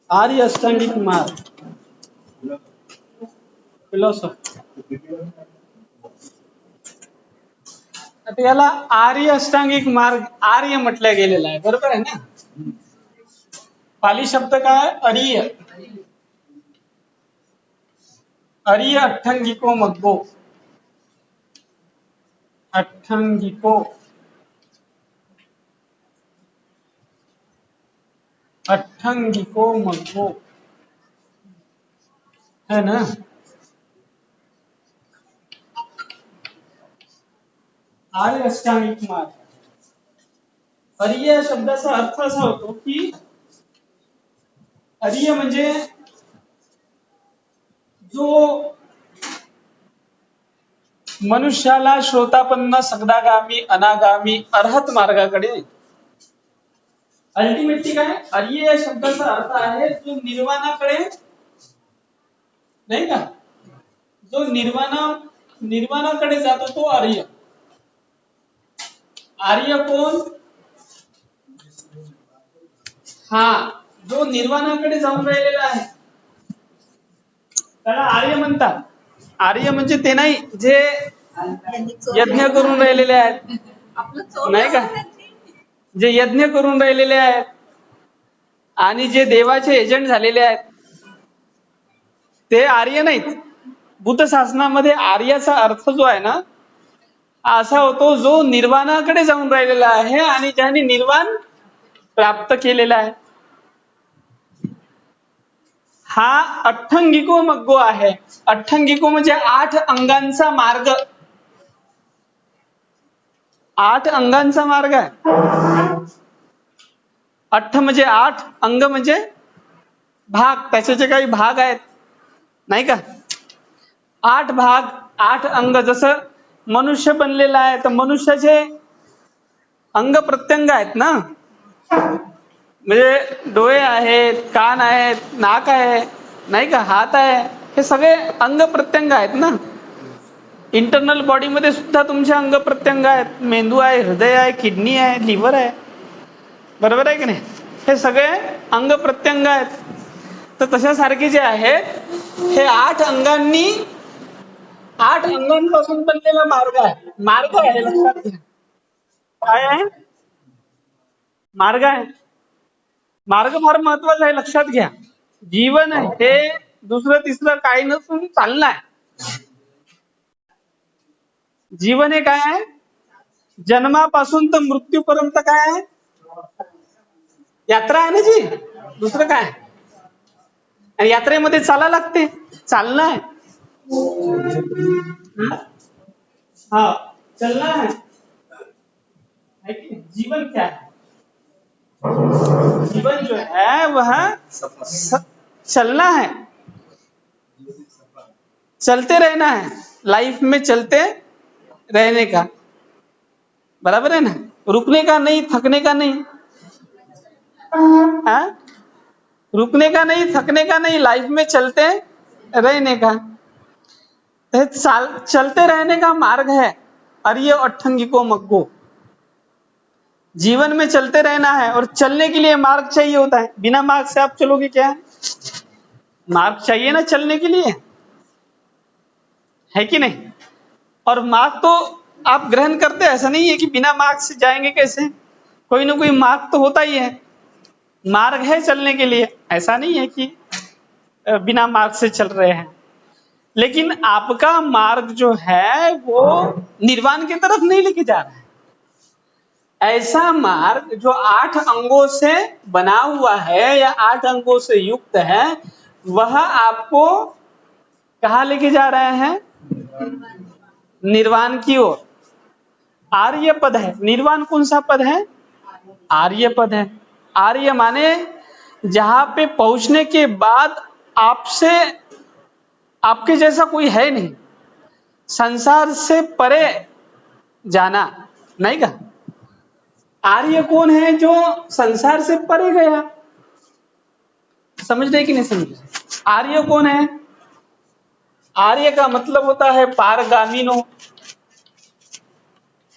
आर्य अष्टांगिक मार्ग, फिलॉसॉफी. आता याला आर्य अष्टांगिक मार्ग आर्य म्हटलं गेलेलं आहे, बरोबर आहे ना. पाली शब्द काय? अरिय. अरिय अठ्ठंगिको मग्गो. अठ्ठंगिको, अठ्ठंगिको मग्गो है ना. आर्य अष्टांगिक मार्ग. अरिय या शब्दाचा अर्थ असा होतो की अरिय म्हणजे जो मनुष्याला श्रोतापन्न सगदागामी अनागामी अरहत मार्गाकडे, अल्टिमेटली काय अरिय या शब्दाचा अर्थ आहे जो निर्वाणाकडे, नाही का, जो निर्वाणाकडे जातो तो आर्य. आर्य कोण? हा, जो निर्वाणाकडे जाऊन राहिलेला आहे त्याला आर्य म्हणतात. आर्य म्हणजे ते नाही जे यज्ञ करून राहिलेले आहेत, नाही का, जे यज्ञ करून राहिलेले आहेत आणि जे देवाचे एजंट झालेले आहेत ते आर्य नाहीत. बुद्ध शासनामध्ये आर्याचा अर्थ जो आहे ना असा होतो जो निर्वाणाकडे जाऊन राहिलेला आहे आणि ज्याने निर्वाण प्राप्त केलेला आहे. हा अठ्ठंगिको मग्गो आहे. अठ्ठंगिको म्हणजे 8 अंगांचा मार्ग. 8 अंगांचा मार्ग आहे. अठ्ठ म्हणजे 8, अंग म्हणजे भाग, त्याचे जे काही भाग आहेत, नाही का, 8 भाग 8 अंग. जसं मनुष्य बनलेला आहे तर मनुष्याचे अंग प्रत्यंग आहेत ना, म्हणजे डोळे आहेत, कान आहेत, नाक आहे, नाही का, हात आहे, हे सगळे अंग प्रत्यंग आहेत ना. इंटरनल बॉडी मध्ये सुद्धा तुमचे अंग प्रत्यंग आहेत. मेंदू आहे, हृदय आहे, किडनी आहे, लिव्हर आहे, बरोबर आहे की नाही. हे सगळे अंग प्रत्यंग आहेत. तर तशासारखे जे आहेत हे 8 अंगांनी, 8 अंगांपासून बनलेला मार्ग आहे. मार्ग आहे, लक्षात घ्या. काय आहे? मार्ग आहे. मार्ग फार महत्वाचा आहे, लक्षात घ्या. जीवन हे दुसरं तिसरं काही नसून चालणं आहे. जीवन हे काय आहे? जन्मापासून तर मृत्यूपर्यंत काय आहे? यात्रा आहे ना जी, दुसरं काय. आणि यात्रेमध्ये चाला लागते, चालणं आहे. हा, चलना है. जीवन क्या है? जीवन जो है वह चलना है, चलते रहना है, लाइफ में चलते रहने का, बराबर है ना. रुकने का नहीं, थकने का नहीं, हाँ? रुकने का नहीं, थकने का नहीं, लाइफ में चलते रहने का. चलते रहने का मार्ग है अरिय अठ्ठंगिको मग्गो. जीवन में चलते रहना है और चलने के लिए मार्ग चाहिए होता है. बिना मार्ग से आप चलोगे क्या? मार्ग चाहिए ना चलने के लिए, है कि नहीं. और मार्ग तो आप ग्रहण करते, ऐसा नहीं है कि बिना मार्ग से जाएंगे कैसे, कोई ना कोई मार्ग तो होता ही है. मार्ग है चलने के लिए, ऐसा नहीं है कि बिना मार्ग से चल रहे हैं. लेकिन आपका मार्ग जो है वो निर्वाण की तरफ नहीं लेके जा रहा है. ऐसा मार्ग जो 8 अंगों से बना हुआ है या 8 अंगों से युक्त है, वह आपको कहाँ लेके जा रहे हैं? निर्वाण की ओर. आर्य पद है. निर्वाण कौन सा पद है? आर्य पद है. आर्य माने जहां पे पहुंचने के बाद आपसे, आपके जैसा कोई है नहीं, संसार से परे जाना, नहीं का. आर्य कौन है? जो संसार से परे गया. समझ रहे कि नहीं समझ रहे? आर्य कौन है? आर्य का मतलब होता है पारगामीनो,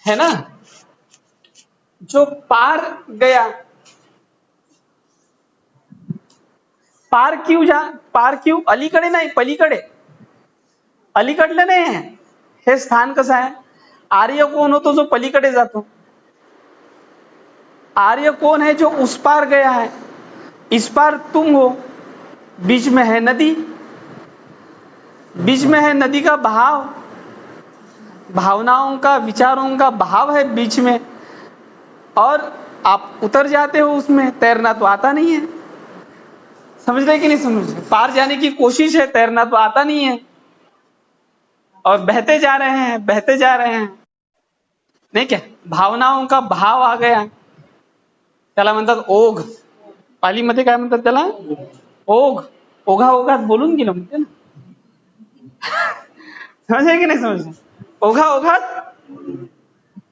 है ना, जो पार गया. पार क्यू अलीकडे नाही, पलीकडे. अलीकडलं नाही आहे हे स्थान. कसं आहे, आर्य कोण होतो जो पलीकडे जातो. आर्य कौन है जो उस पार गया है, इस पार तुम हो. बीच में है नदी, बीच में है नदी का बहाव, भावनाओं का, विचारों का बहाव है बीच में, और आप उतर जाते हो उसमें. तैरना तो आता नहीं है. समझ रहे कि नहीं समझ रहे? पार जाने की कोशिश है, तैरना तो आता नहीं है, और बहते जा रहे हैं, बहते जा रहे हैं. नाही क्या, भावनाओं का भाव आ गया, त्याला म्हणतात ओघ. पालीमध्ये काय म्हणतात त्याला, ओघ. ओघा ओघात बोलून गेलो म्हणते ना. समझे कि नहीं समझे? ओघा ओघात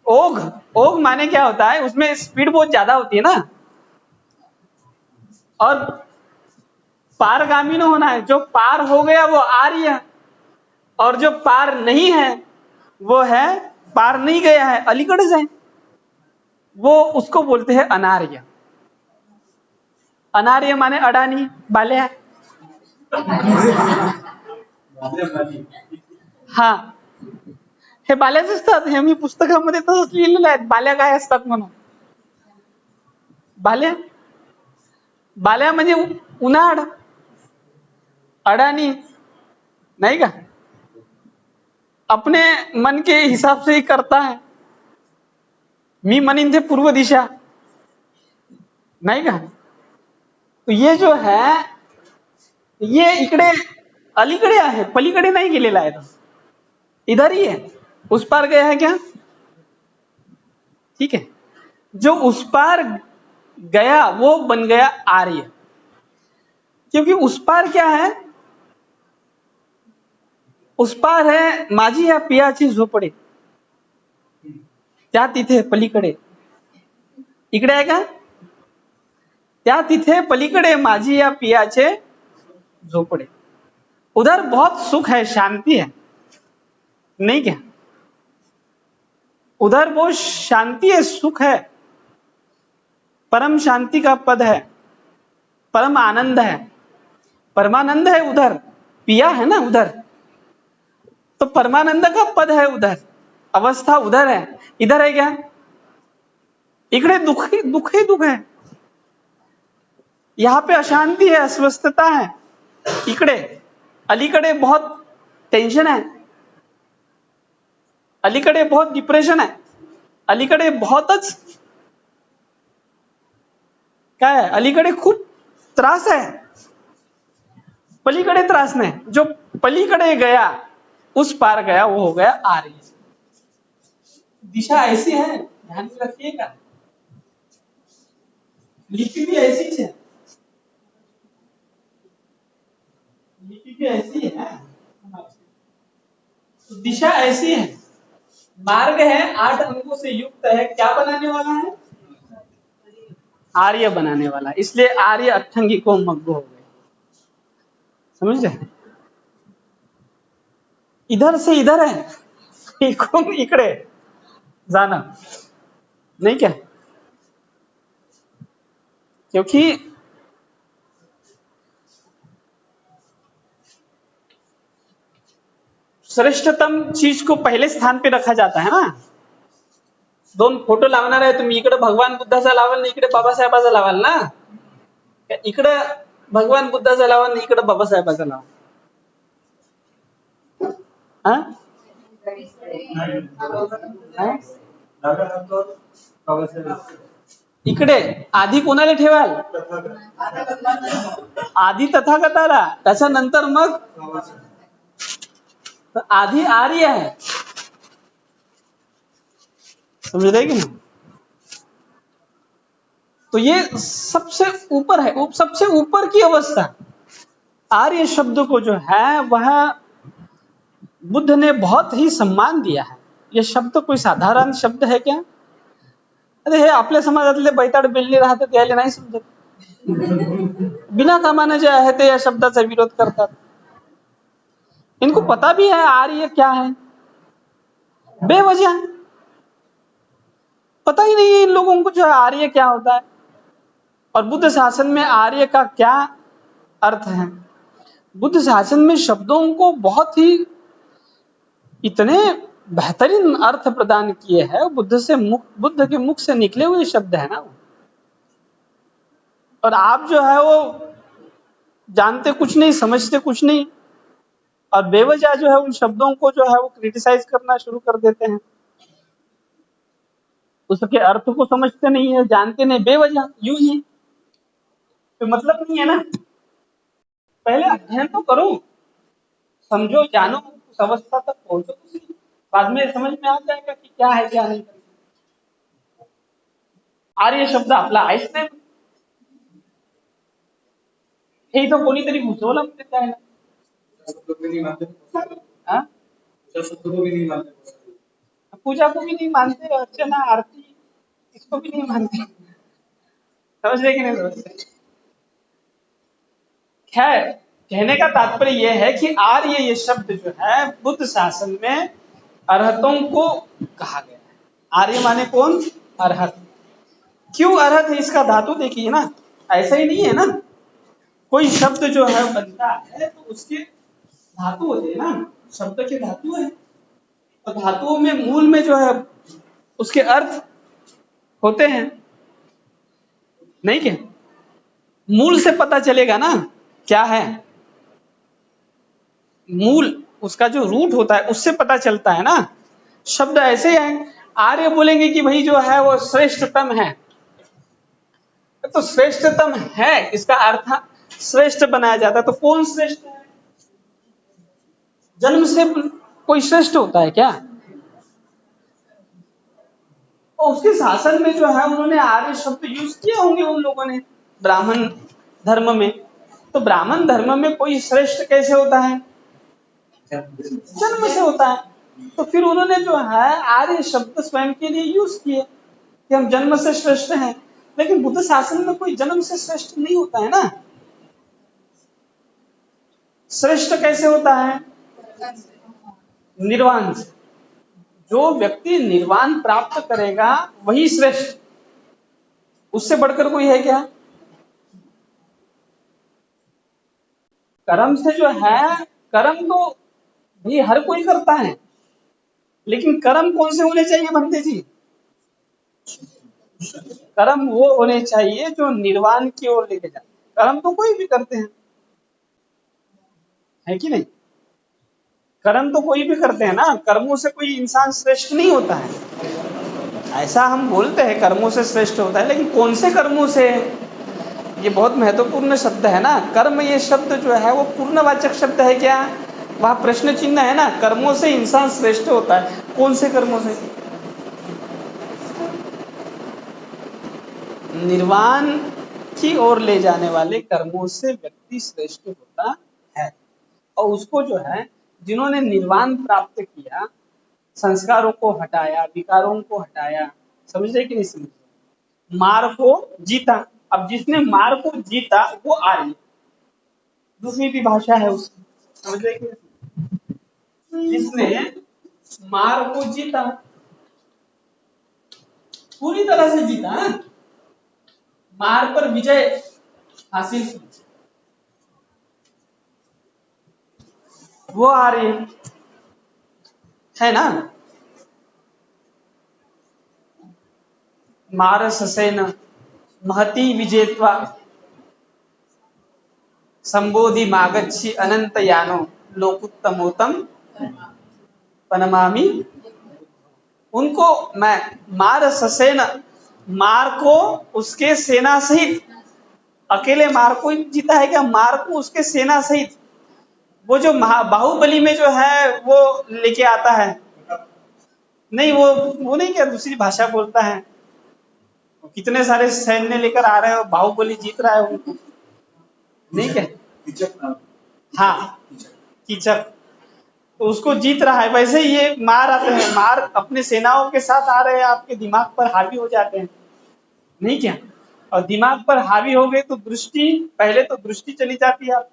ओघ. ओघ माने क्या होता है, उसमें स्पीड बहुत ज्यादा होती है ना. और पारगामी न होना है, जो पार हो गया वो आर्य, और जो पार नहीं है वो है, पार नहीं गया है, अलीकड़े है, वो उसको बोलते हैं अनार्य. अनार्य माने अडाणी, बाल्या. हा, हे बाल्याच असतात. हे मी पुस्तकामध्ये तसंच लिहिलेलं आहे, बाल्या काय असतात म्हणून. बाल्या, बाल्या म्हणजे उन्हाळ, अडाणी, नहीं का. अपने मन के हिसाब से ही करता है. मी मनीन थे पूर्व दिशा, नहीं का. तो ये जो है, ये इकडे अलीकडे आहे, पलीकडे नाही गेलेला आहे. इधर ही है. उस पार गया है क्या, ठीक है. जो उस पार गया वो बन गया आर्य. क्योंकि उस पार क्या है, उस पार है माझी या पियाची झोपडी, त्या तिथे पलीकडे. इकडे आहे का, त्या तिथे पलीकडे माझी या पियाचे झोपडे. उधर बहुत सुख है, शांति है, नहीं क्या. उधर बहुत शांति है, सुख है, परम शांति का पद है, परम आनंद है, परमानंद है. उधर पिया है ना उधर, तो परमानंद का पद है उधर, अवस्था उधर है. इधर है क्या, इकडे दुख ही दुख है. यहाँ पे अशांति है, अस्वस्थता है. इकडे अलीकडे बहुत टेंशन है, अलीकडे बहुत डिप्रेशन है, अलीकडे बहुतच काय आहे, अलीकडे खूप त्रास है. पलीकडे त्रास नहीं. जो पलीकडे गया, उस पार गया, वो हो गया आर्य. दिशा ऐसी है, ध्यान में रखिएगा. लिपि भी ऐसी है, लिपि भी ऐसी है, दिशा ऐसी है. मार्ग है 8 अंकों से युक्त है, क्या बनाने वाला है, आर्य बनाने वाला. इसलिए आर्य अट्ठंगी को मग्गो हो गए. समझ रहे, इधर से इधर है, इकडून इकडे जाना, नहीं क्या. क्योंकि श्रेष्ठतम चीज को पहले स्थान पे रखा जाता है ना. 2 फोटो लावणार आहे तुम्ही, इकडे भगवान बुद्धाचा लावाल ना, इकडे बाबासाहेबाचा लावाल ना. इकडे भगवान बुद्धाचा लावाल ना, इकडे बाबासाहेबाचा लावाल. इकडे आधी कोणाला ठेवाल, आधी तथागताला, त्याच्यानंतर मग आधी आर्य है. समझ रहे कि नहीं. तो ये सबसे ऊपर है, सबसे ऊपर की अवस्था. आर्य शब्द को जो है वह बुद्ध ने बहुत ही सम्मान दिया है. ये शब्द कोई साधारण शब्द है क्या. अरे हे आपल्या समाजातले बैताड बेल्ली राहतात, यायला नाही समजत. बिना कामाने जे आहे ते या शब्दाचा विरोध करतात. इनको पता भी है आर्य क्या है, बेवजह पता ही नहीं है इन लोगों को जो है आर्य क्या होता है, और बुद्ध शासन में आर्य का क्या अर्थ हैं। बुद्ध शासन में शब्दों को बहुत ही इतने बेहतरीन अर्थ प्रदान किए हैं, बुद्ध के मुख से निकले हुए शब्द है ना वो। और आप जो है वो जानते कुछ नहीं, समझते कुछ नहीं, और बेवजह जो है उन शब्दों को जो है वो क्रिटिसाइज करना शुरू कर देते हैं। उसके अर्थ को समझते नहीं है, जानते नहीं, बेवजह यूं ही, तो मतलब नहीं है ना। पहले अध्ययन तो करो, समझो, जानो, उस अवस्था तक पहुंचो तो सही। बाद में समझ में आ जाएगा कि क्या है क्या नहीं। आर्य शब्द आपला आहेच नाही, हे इथं कोणीतरी घुसवलं म्हणजे काय ना. हाँ? पूजा को भी नहीं मानते, अर्चना आरती इसको भी नहीं मानते। समझ रहे कि नहीं समझ रहे? खैर, कहने का तात्पर्य यह है कि आर्य ये शब्द जो है बुद्ध शासन में अरहतों को कहा गया है। आर्य माने कौन? अरहत। क्यों अरहत है? इसका धातु देखिए ना, ऐसा ही नहीं है ना, कोई शब्द जो है बनता है तो उसके धातु होते हैं ना, शब्द के धातु है, और धातुओं में मूल में जो है उसके अर्थ होते हैं, नहीं क्या? मूल से पता चलेगा ना क्या है, मूल उसका जो रूट होता है उससे पता चलता है ना। शब्द ऐसे हैं, आर्य बोलेंगे कि भाई जो है वो श्रेष्ठतम है, तो श्रेष्ठतम है इसका अर्थ श्रेष्ठ बनाया जाता है। तो कौन श्रेष्ठ है? जन्म से कोई श्रेष्ठ होता है क्या? और उसके शासन में जो है उन्होंने आर्य शब्द यूज किए होंगे उन लोगों ने ब्राह्मण धर्म में। तो ब्राह्मण धर्म में कोई श्रेष्ठ कैसे होता है? जन्म से होता है। तो फिर उन्होंने जो है आर्य शब्द स्वयं के लिए यूज किए कि हम जन्म से श्रेष्ठ हैं। लेकिन बुद्ध शासन में कोई जन्म से श्रेष्ठ नहीं होता है ना। श्रेष्ठ कैसे होता है? निर्वाण से। जो व्यक्ति निर्वाण प्राप्त करेगा वही श्रेष्ठ, उससे बढ़कर कोई है क्या? कर्म से जो है, कर्म तो भाई हर कोई करता है, लेकिन कर्म कौन से होने चाहिए बंदे जी? कर्म वो होने चाहिए जो निर्वाण की ओर लेके जाए। कर्म तो कोई भी करते हैं, है कि नहीं? कर्म तो कोई भी करते हैं ना, कर्मों से कोई इंसान श्रेष्ठ नहीं होता है। ऐसा हम बोलते हैं कर्मों से श्रेष्ठ होता है, लेकिन कौन से कर्मों से? ये बहुत महत्वपूर्ण शब्द है ना। कर्म ये शब्द जो है वो पूर्णवाचक शब्द है क्या? वहां प्रश्न चिन्ह है ना। कर्मों से इंसान श्रेष्ठ होता है, कौन से कर्मों से? निर्वाण की ओर ले जाने वाले कर्मों से व्यक्ति श्रेष्ठ होता है। और उसको जो है जिन्होंने निर्वाण प्राप्त किया, संस्कारों को हटाया, विकारों को हटाया, समझ रहे कि नहीं समझ रहे? मार को जीता। अब जिसने मार को जीता वो आर्य, दूसरी भी भाषा है उसकी, समझ रहे कि नहीं? जिसने मार को जीता, पूरी तरह से जीता, मार पर विजय हासिल की, वो आर्य है ना। मारससेन महती विजेत्वा संबोधि मागच्छी अनंत यानो लोकुत्तमोत्तम पनमामि। उनको मैं मार ससेन, मार को उसके सेना सहित, अकेले मार को जीता है क्या? मार को उसके सेना सहित, वो जो बाहुबली में जो है वो लेके आता है, नहीं वो नहीं क्या, दूसरी भाषा बोलता है, कितने सारे सैन्य लेकर आ रहे हो, बाहुबली जीत रहा है उनको, नहीं क्या? हाँ, कीचक, तो उसको जीत रहा है। वैसे ही ये मार आते हैं, मार अपने सेनाओं के साथ आ रहे हैं, आपके दिमाग पर हावी हो जाते हैं, नहीं क्या? और दिमाग पर हावी हो गए तो दृष्टि, पहले तो दृष्टि चली जाती है आप,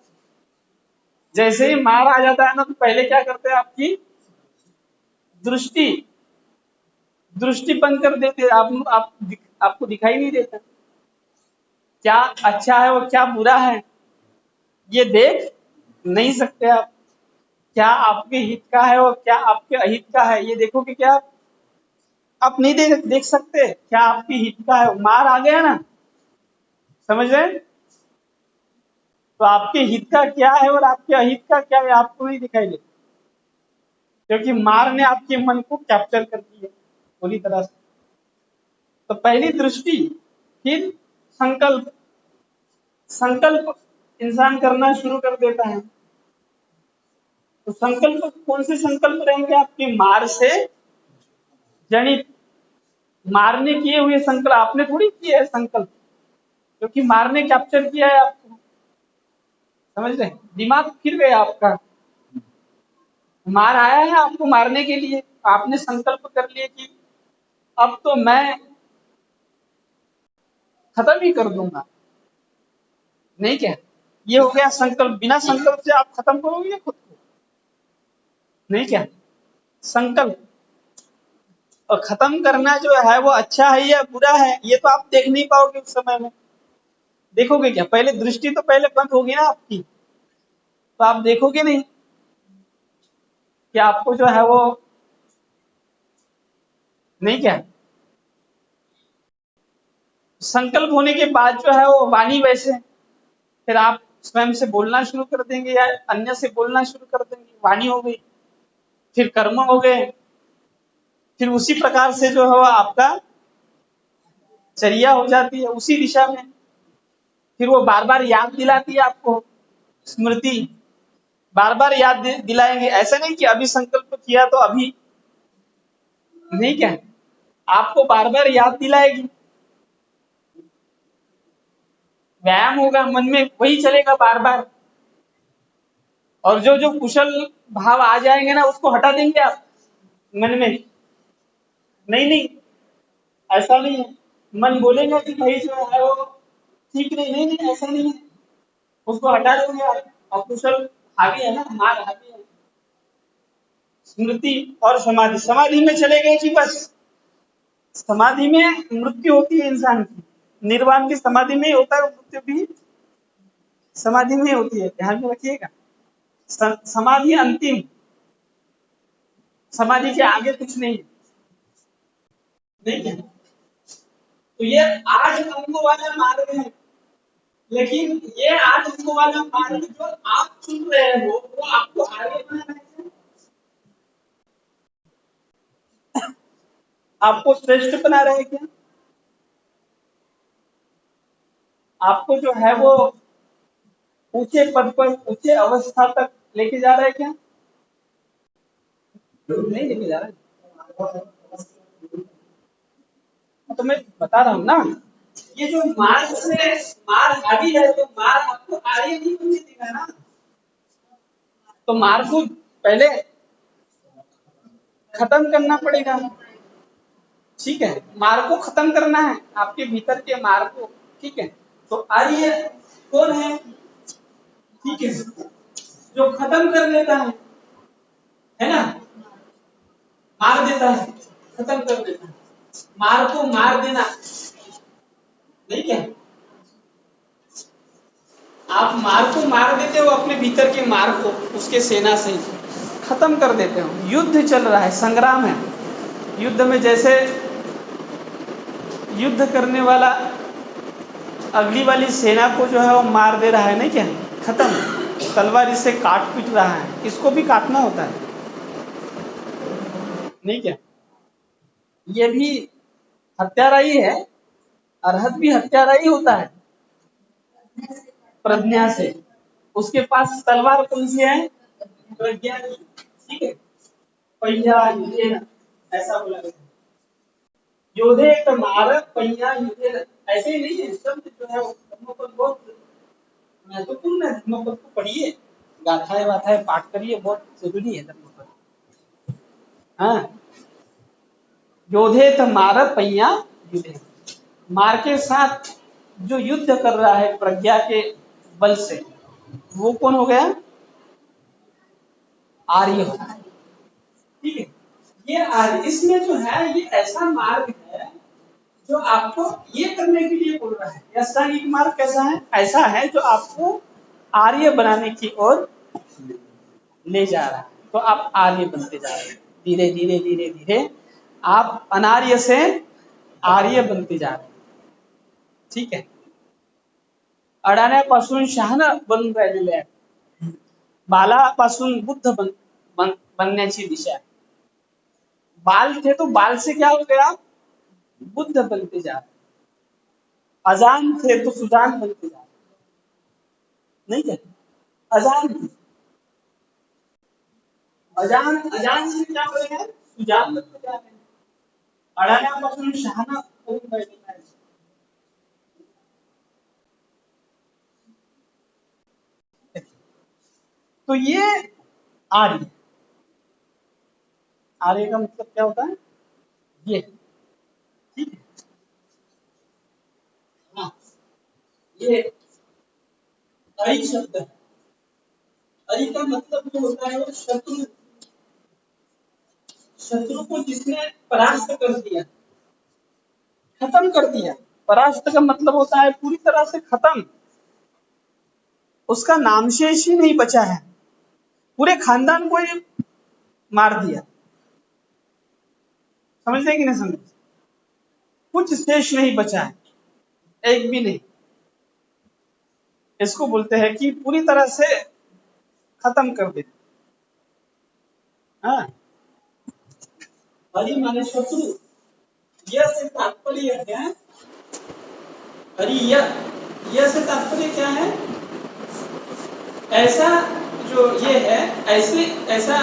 जैसे ही मार आ जाता है ना तो पहले क्या करते हैं, आपकी दृष्टि, दृष्टि बंद कर देते हैं आपको दिखाई नहीं देता क्या अच्छा है और क्या बुरा है। ये देख नहीं सकते आप। क्या आपके हित का है और क्या आपके अहित का है, ये देखोगे क्या आप नहीं देख सकते। क्या आपके हित का है, मार आ गया ना, समझ रहे हैं? तो आपके हित का क्या है और आपके अहित का क्या है आपको नहीं दिखाई देता, क्योंकि मार ने आपके मन को कैप्चर कर लिया पूरी तरह से। तो पहली दृष्टि, फिर संकल्प। संकल्प इंसान करना शुरू कर देता है। तो संकल्प कौन से संकल्प रहेंगे आपके, मार से जनित, मारने किए हुए संकल्प। आपने थोड़ी किया है संकल्प, क्योंकि मारने कैप्चर किया है आपको, समझ रहे हैं? दिमाग फिर गया आपका, मार आया है आपको मारने के लिए, आपने संकल्प कर लिया कि अब तो मैं खत्म ही कर दूंगा, नहीं क्या? ये हो गया संकल्प। बिना संकल्प से आप खत्म करोगे खुद को, नहीं क्या? संकल्प। और खत्म करना जो है वो अच्छा है या बुरा है, ये तो आप देख नहीं पाओगे उस समय में। देखोगे क्या, पहले दृष्टि तो पहले बंद होगी ना आपकी, तो आप देखोगे नहीं कि आपको जो है वो, नहीं क्या? संकल्प होने के बाद जो है वो वाणी वैसे, फिर आप स्वयं से बोलना शुरू कर देंगे या अन्य से बोलना शुरू कर देंगे, वाणी हो गई। फिर कर्म हो गए, फिर उसी प्रकार से जो है वो आपका चर्या हो जाती है उसी दिशा में। फिर वो बार बार याद दिलाती है आपको, स्मृति बार बार याद दिलाएंगे। ऐसा नहीं कि अभी संकल्प किया तो अभी, नहीं क्या, आपको बार बार याद दिलाएगी। व्यायाम होगा, मन में वही चलेगा बार बार। और जो जो कुशल भाव आ जाएंगे ना, उसको हटा देंगे आप मन में। नहीं नहीं, ऐसा नहीं है। मन बोलेगा कि भाई जो है वो ठीक नहीं, नहीं नहीं ऐसा नहीं है, उसको हटा देंगे आप। और कुशल हावी है ना, मार हावी है। स्मृति और समाधि, समाधि में चले गए कि बस। समाधि में मृत्यु होती है इंसान की, निर्वाण की समाधि में ही होता है, मृत्यु भी समाधि में ही होती है, ध्यान में रखिएगा। समाधि अंतिम, समाधि के आगे कुछ नहीं है, नहीं है। तो ये आठ अंगों वाला मार्ग है, लेकिन ये आठ अंगों वाला मार्ग जो आप चुन रहे हो वो आपको आगे बढ़ाना है, आपको श्रेष्ठ बना रहे हैं क्या, आपको जो है वो ऊंचे पद पर, ऊंचे अवस्था तक लेके जा रहा है क्या? नहीं लेके जा रहा है। तो मैं बता रहा हूँ ना, ये जो मार्ग से मार हावी है, तो मार आपको आगे नहीं पहुंचे देगा ना। तो मार को पहले खत्म करना पड़ेगा, ठीक है? मार को खत्म करना है, आपके भीतर के मार को, ठीक है? तो आर्य कौन है, ठीक है, जो खत्म कर देता है ना, मार देता है, खत्म कर देता है। मार को मार देना, नहीं क्या? आप मार को मार देते हो, अपने भीतर के मार को उसके सेना से खत्म कर देते हो। युद्ध चल रहा है, संग्राम है। युद्ध में जैसे युद्ध करने वाला अगली वाली सेना को जो है वो मार दे रहा है, नहीं क्या, खत्म, तलवार इससे काट पीट रहा है, इसको भी काटना होता है, नहीं क्या? ये भी हत्यारा ही है, अरहत भी हत्यारा ही होता है प्रज्ञा से। उसके पास तलवार कौन सी है, प्रज्ञा की, ठीक है? पहिया युधेन, ऐसा बोला गया। योधे का मारक पहिया युधेन, ऐसे ही नहीं है, शब्द जो है वो धर्मपद बहुत महत्वपूर्ण है। धर्मपद को पढ़िए, गाथाएं वाथाएं पाठ करिए, बहुत जरूरी है धर्मपद। हाँ, योधे तो मार पहिया युधे, मार के साथ जो युद्ध कर रहा है प्रज्ञा के बल से, वो कौन हो गया, आर्य हो, ठीक है? ये आर्य, इसमें जो है ये ऐसा मार्ग है जो आपको ये करने के लिए बोल रहा है। अष्टांगिक मार्ग कैसा है, ऐसा है जो आपको आर्य बनाने की ओर ले जा रहा है। तो आप आर्य बनते जा रहे हैं, धीरे धीरे धीरे धीरे आप अनार्य से आर्य बनते जा रहे हैं। ठीक है, अडाण्यापासून शहाणा बनून राहिलेले आहे, बालापासून बुद्ध बनण्याची दिशा है। बाल थे तो बाल से क्या हो गया, बुद्ध बनते जा रहे, अजान थे तो सुजान बनते जा रहे, नहीं क्या, अजान थे, अजान अजान से क्या हो रहे हैं, सुजान बनते जा रहे हैं, अडाण्यापासून शहाणा बनून राहिलेले आहे। तो ये आर्य, आर्य का मतलब क्या होता है, ये, ठीक है। हाँ, ये अरि शब्द है। अरि का मतलब जो होता है वो शत्रु, शत्रु को जिसने परास्त कर दिया, खत्म कर दिया। परास्त का मतलब होता है पूरी तरह से खत्म, उसका नामशेष ही नहीं बचा है, पूरे खानदान को ही मार दिया। समझते कि नहीं समझते, कुछ शेष नहीं बचा है, एक भी नहीं। इसको बोलते हैं कि पूरी तरह से खत्म कर दे। हाँ, हरि माने शत्रु, यह से तात्पर्य क्या है, हरि यह से तात्पर्य क्या है, ऐसा जो ये है, ऐसे ऐसा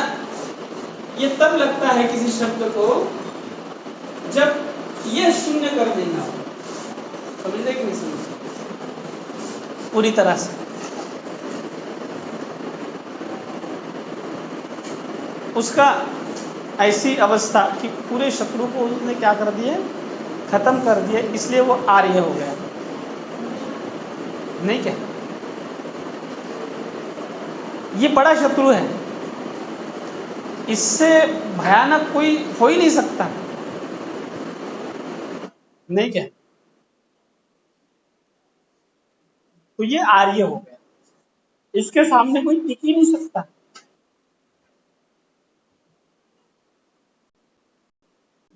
ये तब लगता है किसी शब्द को जब ये शून्य कर देना हो। समझते कि नहीं समझते, पूरी तरह से उसका ऐसी अवस्था कि पूरे शत्रु को उसने क्या कर दिए, खत्म कर दिया, इसलिए वो आर्य हो गया। नहीं क्या, ये बड़ा शत्रु है, इससे भयानक कोई हो ही नहीं सकता। नहीं क्या, तो ये आर्य हो गया, इसके सामने कोई टिक ही नहीं सकता।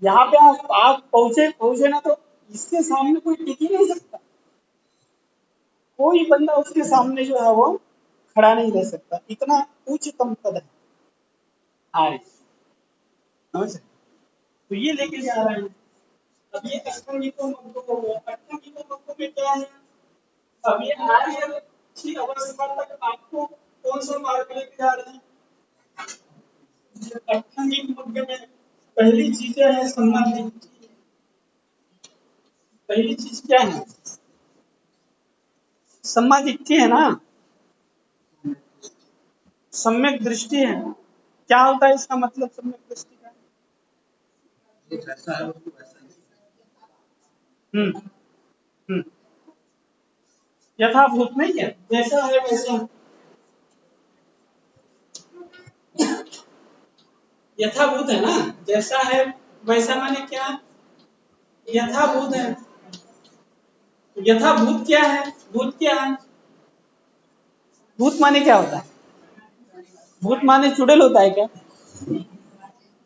यहाँ पे आप पहुंचे पहुंचे ना, तो इसके सामने कोई टिक ही नहीं सकता, कोई बंदा उसके सामने जो है वो खड़ा नहीं रह सकता, इतना उच्चतम पद है आर्य। समझ, तो ये लेके जा रहे हैं। अब ये अष्टांगिको मग्गो हो गया, अष्टांगिको मग्गो में क्या है, अब ये आर्य की अवस्था तक आपको कौन सा मार्ग लेके जा रहे हैं, अष्टांगिक मग्ग में पहली चीजें है समाधि। पहली चीज क्या है, सम्मादिट्ठी है ना, सम्यक दृष्टि है। क्या होता है इसका मतलब सम्यक दृष्टि का, हम्म हम्म, यथाभूत नहीं है, जैसा है वैसा, यथाभूत है ना, जैसा है वैसा माने क्या, यथाभूत है। यथाभूत क्या है, भूत क्या है, भूत माने क्या होता है, भूत माने चुड़ैल होता है क्या,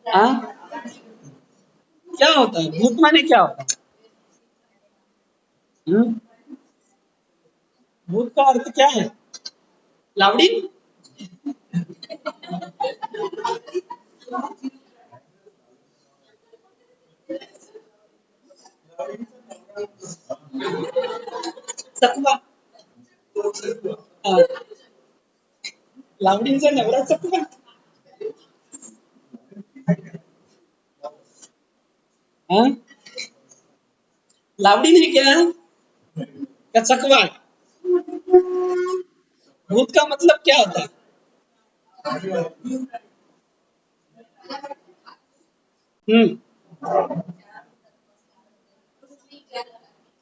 हाँ, क्या होता है भूत माने क्या होता है, भूत का अर्थ क्या है, लावड़ी, चकवा, हाँ, लावडीचा नवरा चकवा, हाँ, लावड़ी ने क्या है, क्या चकवा, भूत का मतलब क्या होता है, हम्म,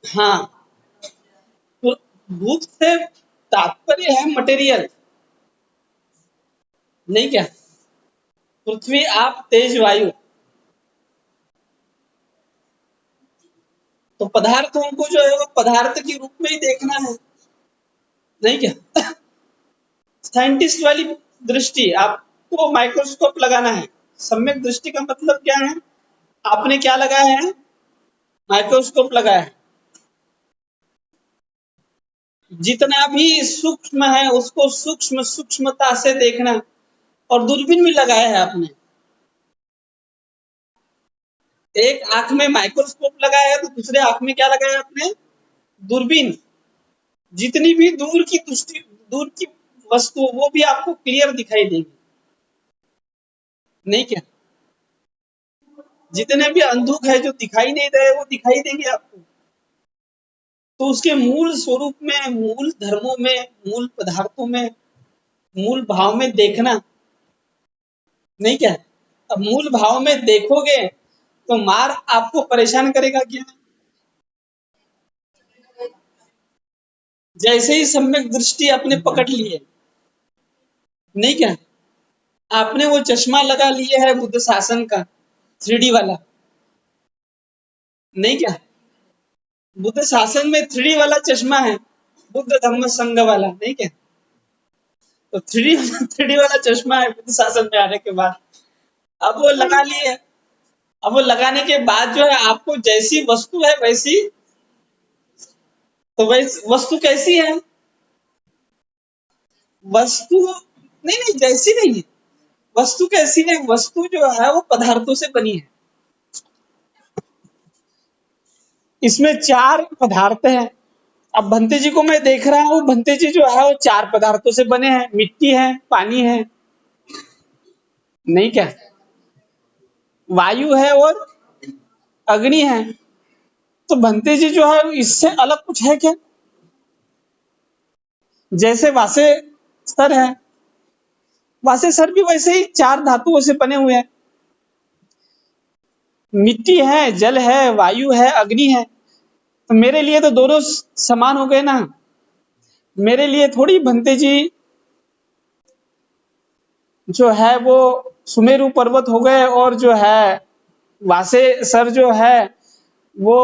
हाँ, तो भूत से तात्पर्य है मटेरियल, नहीं क्या, पृथ्वी आप तेज वायु, तो पदार्थों को जो है वो पदार्थ के रूप में ही देखना है, नहीं क्या, साइंटिस्ट वाली दृष्टि, आपको माइक्रोस्कोप लगाना है। सम्यक दृष्टि का मतलब क्या है? आपने क्या लगाया है? माइक्रोस्कोप लगाया है। जितना भी सूक्ष्म है उसको सूक्ष्म सूक्ष्मता से देखना, और दूरबीन भी लगाया है आपने। एक आंख में माइक्रोस्कोप लगाया है तो दूसरे आंख में क्या लगाया है आपने? दूरबीन। जितनी भी दूर की दृष्टि, दूर की वस्तु, वो भी आपको क्लियर दिखाई देगी, नहीं क्या? जितने भी अंधुक है जो दिखाई नहीं दे वो दिखाई देंगे आपको। तो उसके मूल स्वरूप में, मूल धर्मों में, मूल पदार्थों में, मूल भाव में देखना, नहीं क्या? अब मूल भाव में देखोगे तो मार आपको परेशान करेगा क्या? जैसे ही सम्यक दृष्टि आपने पकड़ ली है, नहीं क्या? आपने वो चश्मा लगा लिया है बुद्ध शासन का, 3D वाला, नहीं क्या? बुद्ध शासन में 3D वाला चश्मा है, बुद्ध धम्म संघ वाला, नहीं क्या? तो 3D वाला चश्मा है बुद्ध शासन में आने के बाद। अब वो लगा लिए, अब वो लगाने के बाद जो है आपको जैसी वस्तु है वैसी, तो वैसी वस्तु कैसी है? वस्तु नहीं, नहीं जैसी नहीं है। वस्तु कैसी है? वस्तु जो है वो पदार्थों से बनी है। इसमें 4 पदार्थ हैं। अब भंते जी को मैं देख रहा हूँ, भंते जी जो है वो 4 पदार्थों से बने हैं, मिट्टी है, पानी है, नहीं क्या? वायु है और अग्नि है। तो भंते जी जो है इससे अलग कुछ है क्या? जैसे वासे स्तर है, वासे सर भी वैसे ही 4 धातुओं से बने हुए हैं। मिट्टी है, जल है, वायु है, अग्नि है। तो मेरे लिए तो दोनों समान हो गए ना। मेरे लिए थोड़ी भंते जी जो है वो सुमेरु पर्वत हो गए, और जो है वासे सर जो है वो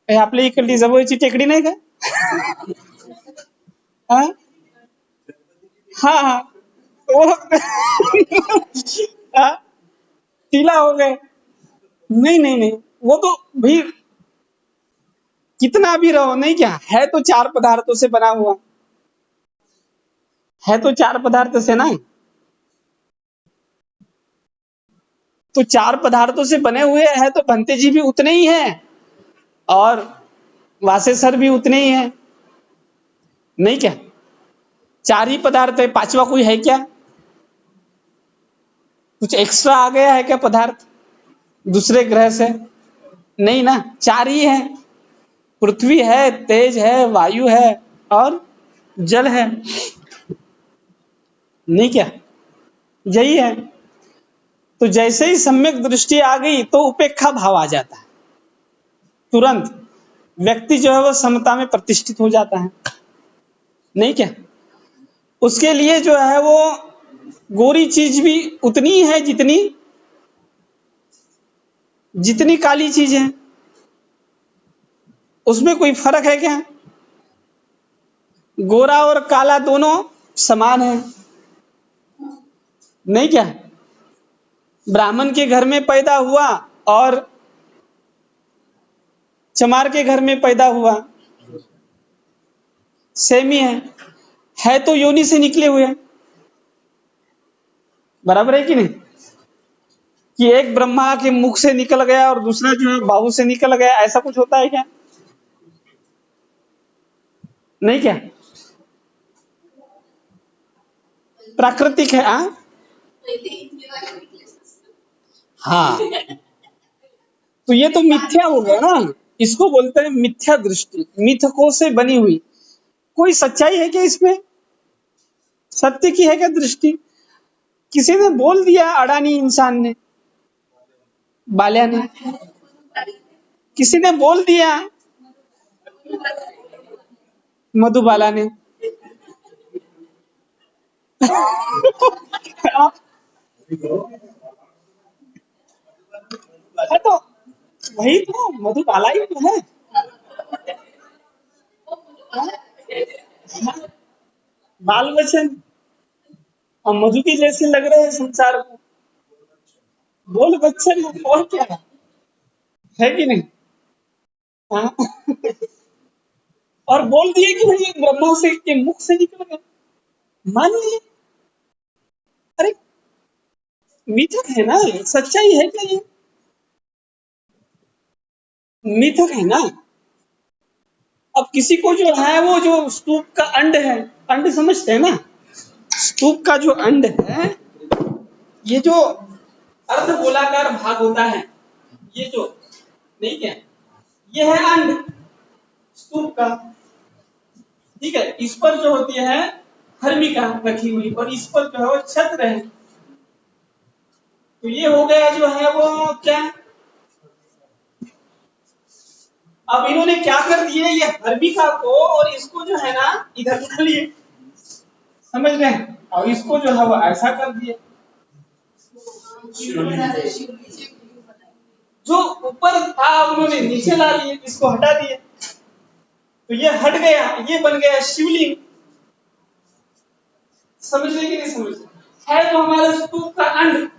आपली इकडली जवळची टेकडी नाही का? हाँ हाँ हाँ, वो हाँ, टीला हो गए। नहीं नहीं नहीं, वो तो भाई कितना भी रहो, नहीं क्या? है तो 4 पदार्थों से बना हुआ, है तो 4 पदार्थ से ना। तो 4 पदार्थों से बने हुए हैं तो भंते जी भी उतने ही हैं, और वासे सर भी उतने ही हैं, नहीं क्या? 4 ही पदार्थ है, 5वां कोई है क्या? कुछ एक्स्ट्रा आ गया है क्या पदार्थ दूसरे ग्रह से? नहीं ना, 4 ही है। पृथ्वी है, तेज है, वायु है और जल है, नहीं क्या? यही है। तो जैसे ही सम्यक दृष्टि आ गई तो उपेक्षा भाव आ जाता है, तुरंत व्यक्ति जो है वो समता में प्रतिष्ठित हो जाता है, नहीं क्या? उसके लिए जो है वो गोरी चीज भी उतनी ही है जितनी जितनी काली चीज है। उसमें कोई फर्क है क्या? गोरा और काला दोनों समान है, नहीं क्या? ब्राह्मण के घर में पैदा हुआ और चमार के घर में पैदा हुआ, सेम ही है तो योनि से निकले हुए, बराबर है कि नहीं? कि एक ब्रह्मा के मुख से निकल गया और दूसरा जो है बाहु से निकल गया, ऐसा कुछ होता है क्या? नहीं क्या? प्राकृतिक है। हाँ, तो ये तो मिथ्या हो गया ना। इसको बोलते हैं मिथ्या दृष्टि, मिथकों से बनी हुई। कोई सच्चाई है क्या इसमें? सत्य की है क्या दृष्टि? किसी ने बोल दिया, अडानी इंसान ने, बाल्या ने, किसी ने बोल दिया, मधुबाला ने। है तो वही तो मधुबाला ही तो है। बाल बच्चन और मधु के जैसे लग रहे हैं संसार को। बोल बच्चन और क्या है कि नहीं? हाँ? और बोल दिए कि भाई ब्रह्मा से के मुख से निकल गए, मान लिए। अरे मिथक है ना, सच्चाई है क्या ये? मिथक है ना। अब किसी को जो है वो जो स्तूप का अंड है, अंड समझते हैं ना, स्तूप का जो अंड है, ये जो अर्ध गोलाकार भाग होता है, ये जो, नहीं क्या, ये है अंड स्तूप का। ठीक है, इस पर जो होती है हर्मिका रखी हुई, और इस पर जो है वो छत्र है। तो ये हो गया जो है वो क्या, अब इन्होंने क्या कर दिया, ये हर्मिका को और इसको जो है ना इधर ला लिए, समझ रहे हैं, और इसको जो है वो ऐसा कर दिया। जो ऊपर था उन्होंने नीचे ला लिए, इसको हटा दिए, तो ये हट गया, ये बन गया शिवलिंग। समझ रहे कि नहीं समझ रहे? है तो हमारे स्तूप का अंड,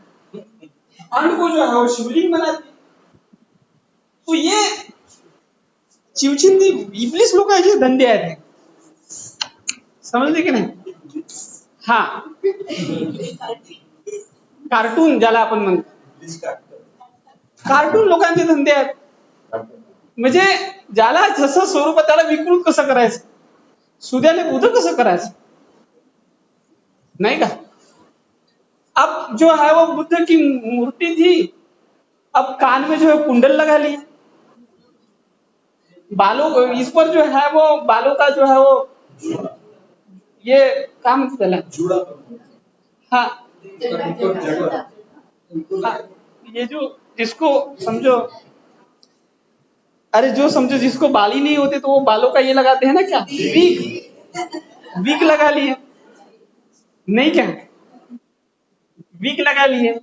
अंड को जो है वो शिवलिंग बना दिया। तो ये चिवचिंदी इब्लिस लोकांचे धंदे आहेत, समजले की नाही? हा, कार्टून ज्याला आपण म्हणतो, कार्टून लोकांचे धंदे आहेत. म्हणजे ज्याला जसं स्वरूप त्याला विकृत कसं करायचं, सुद्याने बुध कसं करायचं, नहीं का? अब जो है वो बुद्ध की मूर्ति थी, अब कान में जो है कुंडल लगा लिए, बालों को इस पर जो है वो बालों का जो है वो ये काम चला, हाँ, हाँ, ये जो जिसको समझो, अरे जो समझो जिसको बाल ही नहीं होते तो वो बालों का ये लगाते हैं ना, क्या विग, विग लगा लिए, नहीं क्या, विग लगा लिए,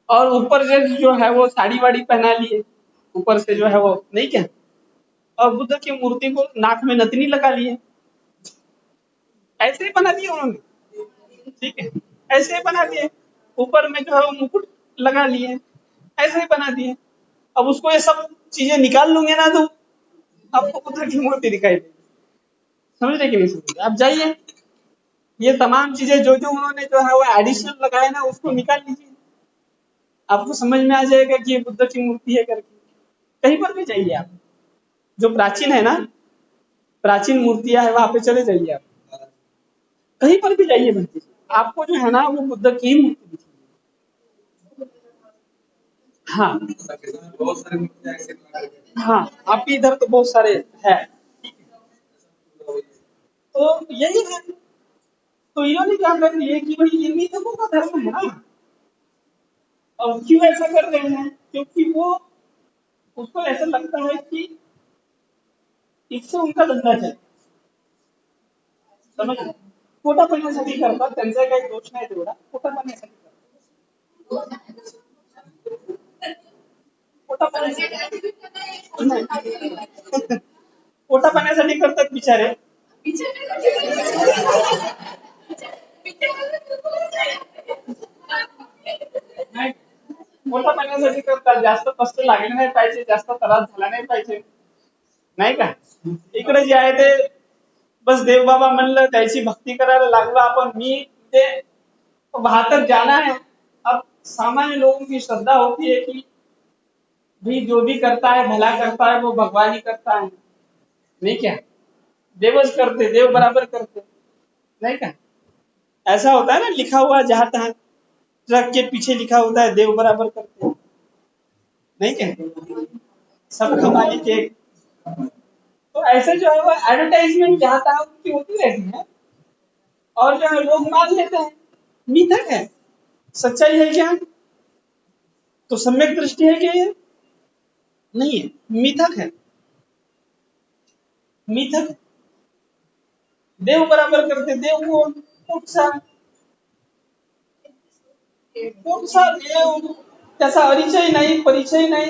और ऊपर से जो है वो साड़ी वाड़ी पहना लिए, ऊपर से जो है वो, नहीं क्या, और बुद्ध की मूर्ति को नाक में नथनी लगा लिए, ऐसे ही बना दिए उन्होंने, ठीक है, ऐसे ही बना दिए, ऊपर में जो है वो मुकुट लगा लिए, ऐसे ही बना दिए। अब उसको ये सब चीजें निकाल लूंगे ना तो आपको बुद्ध की मूर्ति दिखाई देगी, समझ रहे कि नहीं समझ रहे? आप जाइए, ये तमाम चीजें जो जो उन्होंने जो है वो एडिशनल लगाए ना उसको निकाल लीजिए, आपको समझ में आ जाएगा कि ये बुद्ध की मूर्ति है करके। कहीं पर भी जाइए आप, जो प्राचीन है ना, प्राचीन मूर्तियां है वहां पे चले जाइए आप, कहीं पर भी जाइए बच्चे, आपको जो है ना वो बुद्ध की ही मूर्ति दिखेगी। हाँ, हाँ, आपके इधर तो बहुत सारे है, तो यही है। तो इन्होंने क्या कर दिया कि भाई ये मिथकों का धर्म है ना, और क्यों ऐसा कर रहे हैं, क्योंकि वो उसको ऐसा लगता है कि इससे उनका धंधा चले, समझ रहे? पोटा पाण्यासाठी करतात, त्यांचा काही दोष नाही तेवढा, पोटा पाण्यासाठी करतात, पोटा पाण्यासाठी नाही. पोटा पाण्यासाठी करतात बिचारे, नाही, पोटा पाण्यासाठी करतात, जास्त कष्ट लागले नाही पाहिजे, जास्त त्रास झाला नाही पाहिजे, नाही का? इकडे जे आहे ते बस देवबाबा म्हणलं त्याची भक्ती करायला लागलो आपण, मी ते वहां तक जाना है। अब सामान्य लोगों की श्रद्धा होती है कि भाई जो भी करता है भला करता है वो भगवान ही करता है, नहीं क्या, देवज करते देव बराबर करते, नहीं क्या, ऐसा होता है ना, लिखा हुआ जहां तहां ट्रक के पीछे लिखा होता है देव बराबर करते, नहीं क्या, सबका मालिक एक। तो ऐसे जो है वो एडवर्टाइजमेंट जहां तहां उनकी होती रहती है, और जो है लोग मान लेते हैं, मिथक है, सच्चाई है क्या? तो सम्यक दृष्टि है क्या ये? नहीं है, मिथक है, मिथक। देव बराबर करते, देव को कुठचा, कुठचा देव, त्याचा परिचय नाही, परिचय नाही,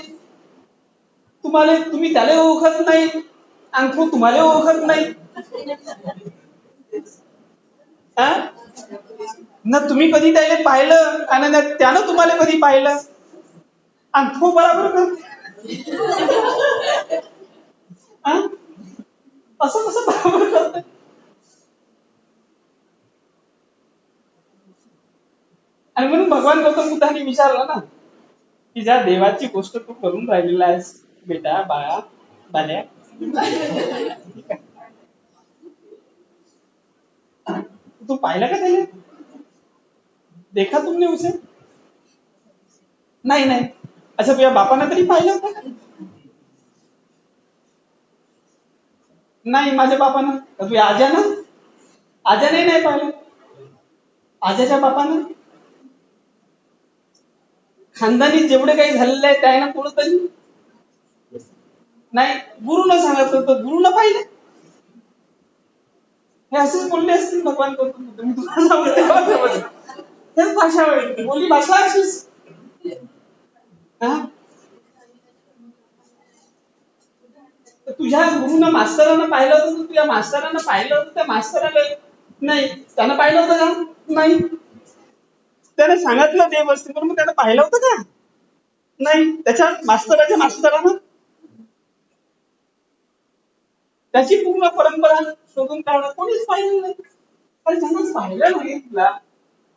तुम्हाला तुम्ही त्याला ओळखत नाही, आणि तो तुम्हाला ओळखत नाही. हा? ना तुम्ही कधी त्याला पाहिलं आणि ना त्यानं तुम्हाला कधी पाहिलं, आणि तो बरोबर करते. हा? असं कसं बरोबर करते? आणि म्हणून भगवान गौतम बुद्धांनी विचारलं ना, की ज्या देवाची गोष्ट तू करून राहिलेला आहेस बेटा, बाळा, बाल्या, तू पाहिलं का त्याला? देखा तुमने उसे? नाही नाही. अच्छा, तुझ्या बापानं तरी पाहिलं होतं का? नाही, माझ्या बापानं. तुझ्या आज्यानं? आज्याने नाही पाहिलं. आज्याच्या बापानं? खानदानी जेवढे काही झालेले आहे त्यानं कोणतरी नाही. गुरुनं सांगितलं होतं, गुरुनं पाहिलं. हे असेच बोलले असतील भगवान गौतम बुद्ध. मी तुम्हाला सांगतो, हेच भाषा होईल, बोली भाषा अशीच. हा? तर तुझ्या गुरुनं मास्तरानं पाहिलं होतं, तर तुझ्या मास्तरानं पाहिलं होतं, त्या मास्तराला नाही. त्यानं पाहिलं होतं का? नाही. त्याने सांगितलं देव असते, पण मग त्यानं पाहिलं होतं का? नाही. त्याच्या मास्तराच्या मास्तरानं त्याची पूर्ण परंपरा शोधून काढणं कोणीच पाहिलं नाही. पण ज्यांना पाहिलं नाही तुला,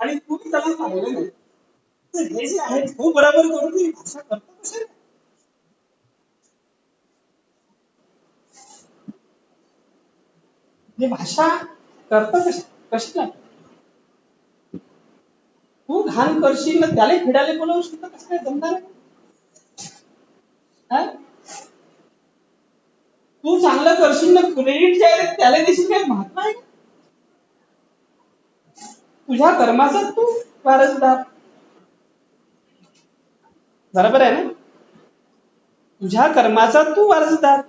आणि तू त्याला पाहिलं नाही, तर हे जे आहे तो बरोबर करून ती भाषा करतो कसे? ही भाषा करतो कशी? कशी लागते? तू घाण करशील ना त्याला फिरायला बोलवशील तर कसं काय जमणार आहे? हा? तू चांगलं करशील ना, क्रेडिट जे आहे त्याला देशील, काही महत्व आहे? तुझ्या कर्माचा तू वारसदार. बरोबर आहे ना? तुझ्या कर्माचा तू वारसदार.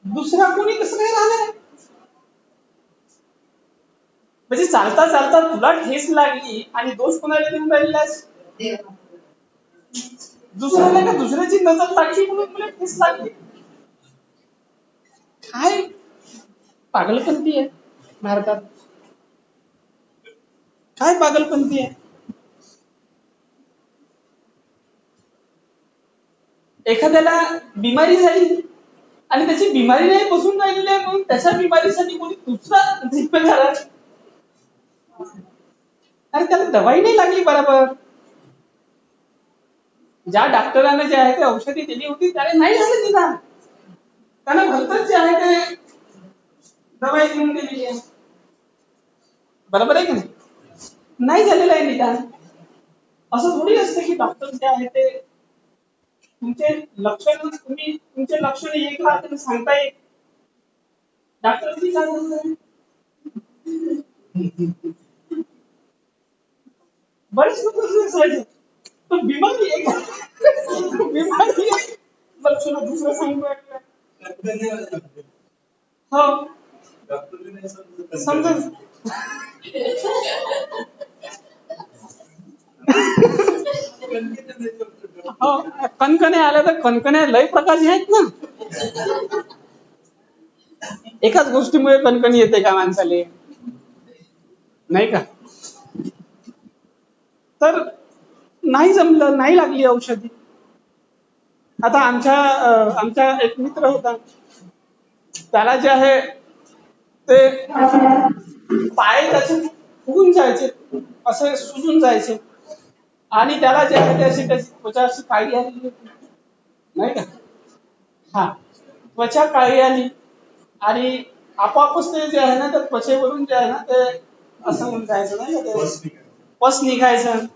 दुसरा कोणी कसं काय राहणार आहे? म्हणजे चालता चालता तुला ठेस लागली आणि दोष कोणाला देऊन राहिलास? दुसऱ्याला का दुसऱ्याची नजर लागली म्हणून तुला ठेस लागली? काय पागलपंती आहे भारतात? काय पागलपंती आहे? एखाद्याला बिमारी झाली आणि त्याची बिमारी नाही बसून राहिलेली आहे, म्हणून त्याच्या बिमारीसाठी कोणी दुसरा जिम्मेदार आहे. अरे त्याला दवाई नाही लागली बरोबर. ज्या डॉक्टरांना जे आहे ते औषधी दिली होती त्याला नाही झालं निदान. त्यानं भलतच जे आहे ते दवाई देऊन दिलेली आहे. बरोबर आहे की नाही? नाही झालेलं आहे निदान. असं थोडी असतं की डॉक्टर जे आहे ते तुमचे लक्षण, तुम्ही तुमचे लक्षण एक राहते सांगता येईल. डॉक्टरची काय बोलतोय? बरेच लोक असायचे. पण बिमारी एक बिमारी एक लक्षण दुसरं सांगतोय. हो. समजून हो. कणकणे आल्या तर कणकण्या लय प्रकारचे आहेत ना. एकाच गोष्टीमुळे कणकणी येते का माणसाले? नाही का? तर नाही जमलं, नाही लागली औषधी. आता आमचा एक मित्र होता, त्याला जे आहे ते पाय त्याचे फुगून जायचे, असे सुजून जायचे, आणि त्याला जे आहे त्याची त्वचा अशी काळी आलेली होती, नाही का? हा, त्वचा काळी आली आणि आपोआपच ते जे आहे ना त्या त्वचेवरून जे आहे ना ते असं होऊन जायचं, नाही का, ते पस निघायचं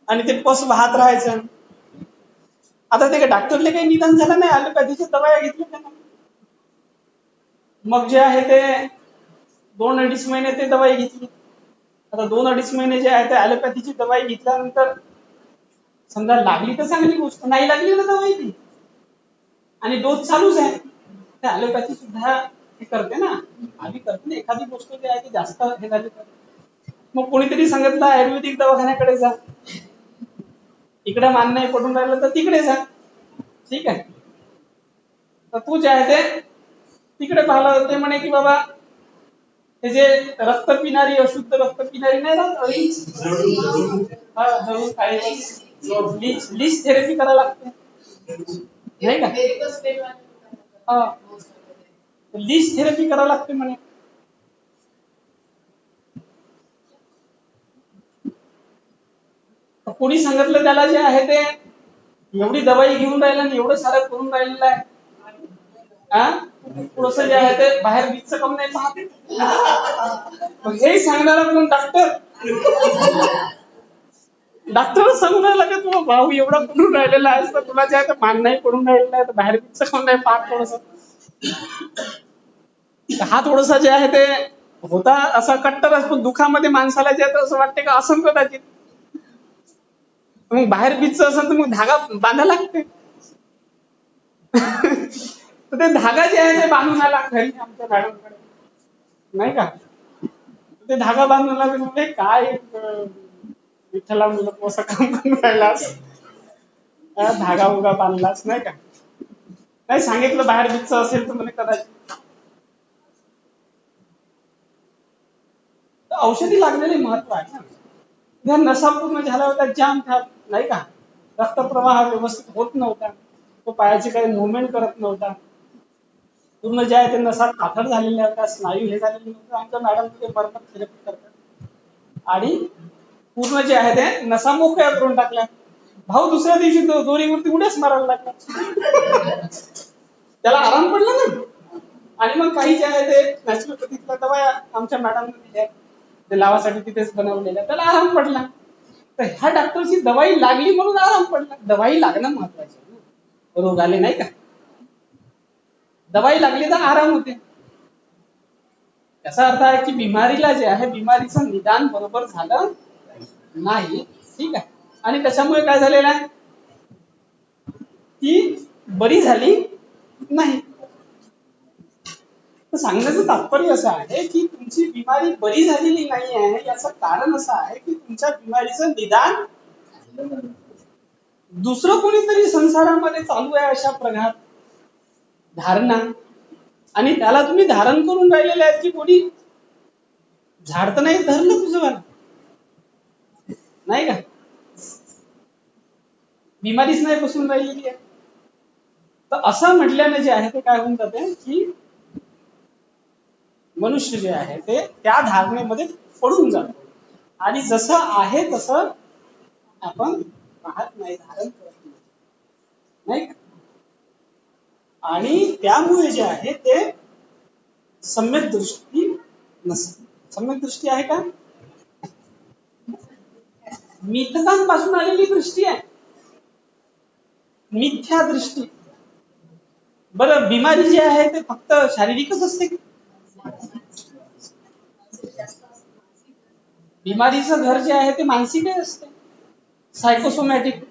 आणि ते पस वाहत राहायचं. आता ते डॉक्टरले काही निदान झालं नाही, ॲलोपॅथीच्या दवाया घेतल्या त्यानं. मग जे आहे ते 2-2.5 महिने ते दवाई घेतली. आता 2-2.5 महिने जे आहे ते ॲलोपॅथीची दवाई घेतल्यानंतर समजा लागली तर चांगली गोष्ट, नाही लागली ना दवाई ती आणि डोस चालूच आहे, तर ॲलोपॅथी सुद्धा हे करते ना, आधी करते ना एखादी गोष्ट जी आहे ती जास्त हे झाली तर. मग कोणीतरी सांगितलं आयुर्वेदिक दवाखान्याकडे जा. इकडे मान नाही पडून राहिलं तर तिकडे जा. ठीक आहे. तर तू जे आहे ते तिकडे पाहिलं ते म्हणे की बाबा हे जे रक्त पिणारी अशुद्ध रक्त पिणारी नाही राहत लीच थेरपी करायला लागते नाही का. लीच थेरपी करायला लागते म्हणे. कोणी सांगितलं त्याला जे आहे ते एवढी दवाई घेऊन राहिला आणि एवढं सारं करून राहिलेलं आहे. थोडस जे आहे ते बाहेर बीजचं कम नाही पाहते. हे सांगणारा कोण डॉक्टर. डॉक्टरच सांगून राहिला का तुला भाऊ एवढा करून राहिलेला आहे तर तुला जे आहे ते मान नाही पडून राहिलेला आहे तर बाहेर बीजचं कम नाही पाहत थोडस. हा थोडसा जे आहे ते होता असा कट्टर पण दुखामध्ये माणसाला जे आहे असं वाटते का असं कदाचित. मग बाहेर बीजचं असेल तर मग धागा बांधायला लागते. तर ते धागा जे आहे ते बांधून आला घरी आमच्या मॅडमकडे नाही का. ते धागा बांधून आला म्हणजे काय विठ्ठला मुलं असं काम करून राहिलास धागा उगा बांधलास नाही का. नाही सांगितलं बाहेर बीजचं असेल तर म्हणे कदाचित. औषधी लागलेले महत्व आहे ना. त्या नसा पूर्ण झाला होता जाम नाही का. रक्तप्रवाह व्यवस्थित होत नव्हता. तो पायाची काही मुवमेंट करत नव्हता. पूर्ण जे आहे ते नसा कातर झालेल्या होत्या स्नायू हे झालेले नव्हते. आमच्या मॅडम ते बरोबर थेरपी करतात आणि पूर्ण जे आहे ते नसा मोकळ्या करून टाकल्या. भाऊ दुसऱ्या दिवशी दोरीवरती उड्याच मारायला लागला. त्याला आराम पडला ना. आणि मग काही जे आहे ते नॅचरोपॅथीतल्या दवा आमच्या मॅडमने दिल्या ते लावासाठी तिथेच बनवलेल्या त्याला आराम पडला. तर ह्या डॉक्टरची दवाई लागली म्हणून आराम पडला. दवाई लागणं महत्वाचं आहे. रोग आले नाही का. दवाई लागली तर आराम होते. याचा अर्थ आहे की बिमारीला जे आहे बिमारीचं निदान बरोबर झालं नाही. ठीक आहे. आणि त्याच्यामुळे काय झालेलं आहे ती बरी झाली नाही. तर सांगण्याचं तात्पर्य असं आहे की तुमची बिमारी बरी झालेली नाही आहे याचं कारण असं आहे की तुमच्या बिमारीचं निदान दुसरं कोणीतरी संसारामध्ये चालू आहे अशा प्रकार धारणा आणि त्याला तुम्ही धारण करून राहिलेले आहेत की कोणी झाड तर नाही धरलं तुझं नाही का. बिमारीच नाही बसून राहिलेली आहे. तर असं म्हटल्याने जे आहे ते काय होऊन जाते की मनुष्य जे आहे ते त्या धारणेमध्ये पडून जातो आणि जसं आहे तसं आपण पाहत नाही धारण करत नाही. आणि त्यामुळे जे आहे ते सम्यक दृष्टी नसते. सम्यक दृष्टी आहे का मिथकांपासून आलेली दृष्टी आहे. मिथ्या दृष्टी. बरं बिमारी जी आहे ते फक्त शारीरिकच असते. बिमारीचं घर जे आहे ते मानसिकच असते. सायकोसोमॅटिक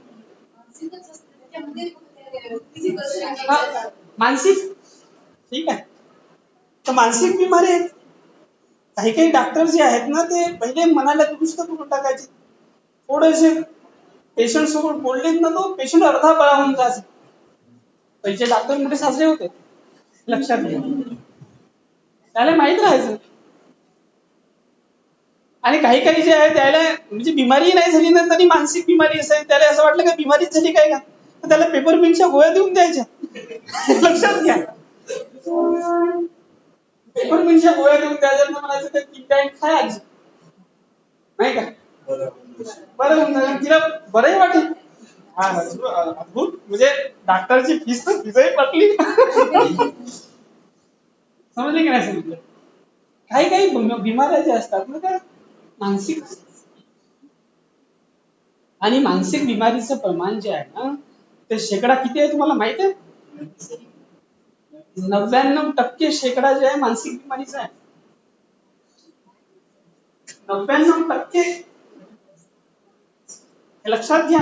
मानसिक. ठीक आहे. तर मानसिक बिमारी आहेत. काही काही डॉक्टर जे आहेत ना ते पहिले मनाला दुरुस्त करून टाकायचे. थोडेसे पेशंट सोबत बोललेत ना तो पेशंट अर्धा बरा होऊन जायचा. पहिले डॉक्टर मोठे सासरे होते लक्षात घ्या. त्याला माहित राहायचं. आणि काही काही जे आहे त्याला म्हणजे बिमारी नाही झाली ना तरी मानसिक बिमारी असेल त्याला असं वाटलं का बिमारीच झाली काय का तर त्याला पेपरमिंटच्या गोळ्या देऊन द्यायच्या. लक्षात घ्या. पेपरमिंटच्या गोळ्या देऊन द्यायच्या म्हणायचं ते 3 टाइम खाय आजी नाही का. बरं तिला बरंही वाटेल. हा अद्भुत म्हणजे डॉक्टरची फीस तर फीसही पटली. समजले की नाही समजलं. काही काही बिमाऱ्या ज्या असतात ना त्या मानसिक आणि मानसिक बिमारीचं प्रमाण जे आहे ना ते शेकडा किती आहे तुम्हाला माहित आहे. 99% शेकडा जे आहे मानसिक बिमारीचा आहे. 99% हे लक्षात घ्या.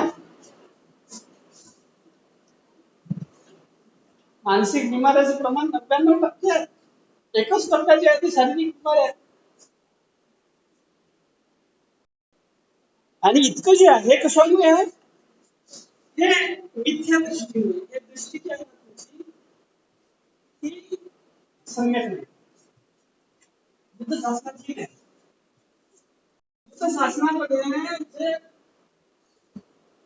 मानसिक बिमाऱ्याचं प्रमाण 99% आहे. 1% जे आहे ते शारीरिक बिमारी आहे. आणि इतकं जे आहे कशामुळे आहे हे मिथ्या दृष्टी हुई. हे दृष्टी क्या आहे तुमची की सम्यक नाही. बुद्ध शासनाची नाही. बुद्ध शासनामध्ये जे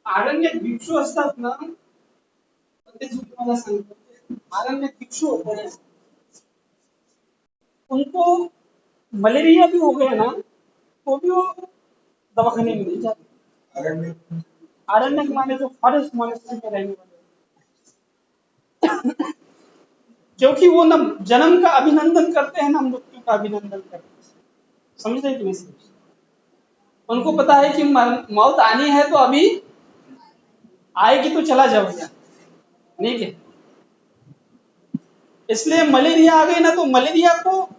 आरण्य भिक्षू असतात ना, तेच मी तुम्हाला सांगतो. आरण्य भिक्षू होते हैं, उनको मलेरिया भी हो गया ना, तो भी वो दवाखाने में नहीं जाते. आरण्यक माने जो फॉरेस्ट मॉनेस्ट्री में रहने वाले, क्योंकि वो न जन्म का अभिनंदन करते हैं ना मृत्यु का अभिनंदन करते हैं. समझ रहे कि नहीं समझ? उनको पता है कि मौत आनी है तो अभी आएगी तो चला जाओगे, नहीं क्या? इसलिए मलेरिया आ गई ना, तो मलेरिया को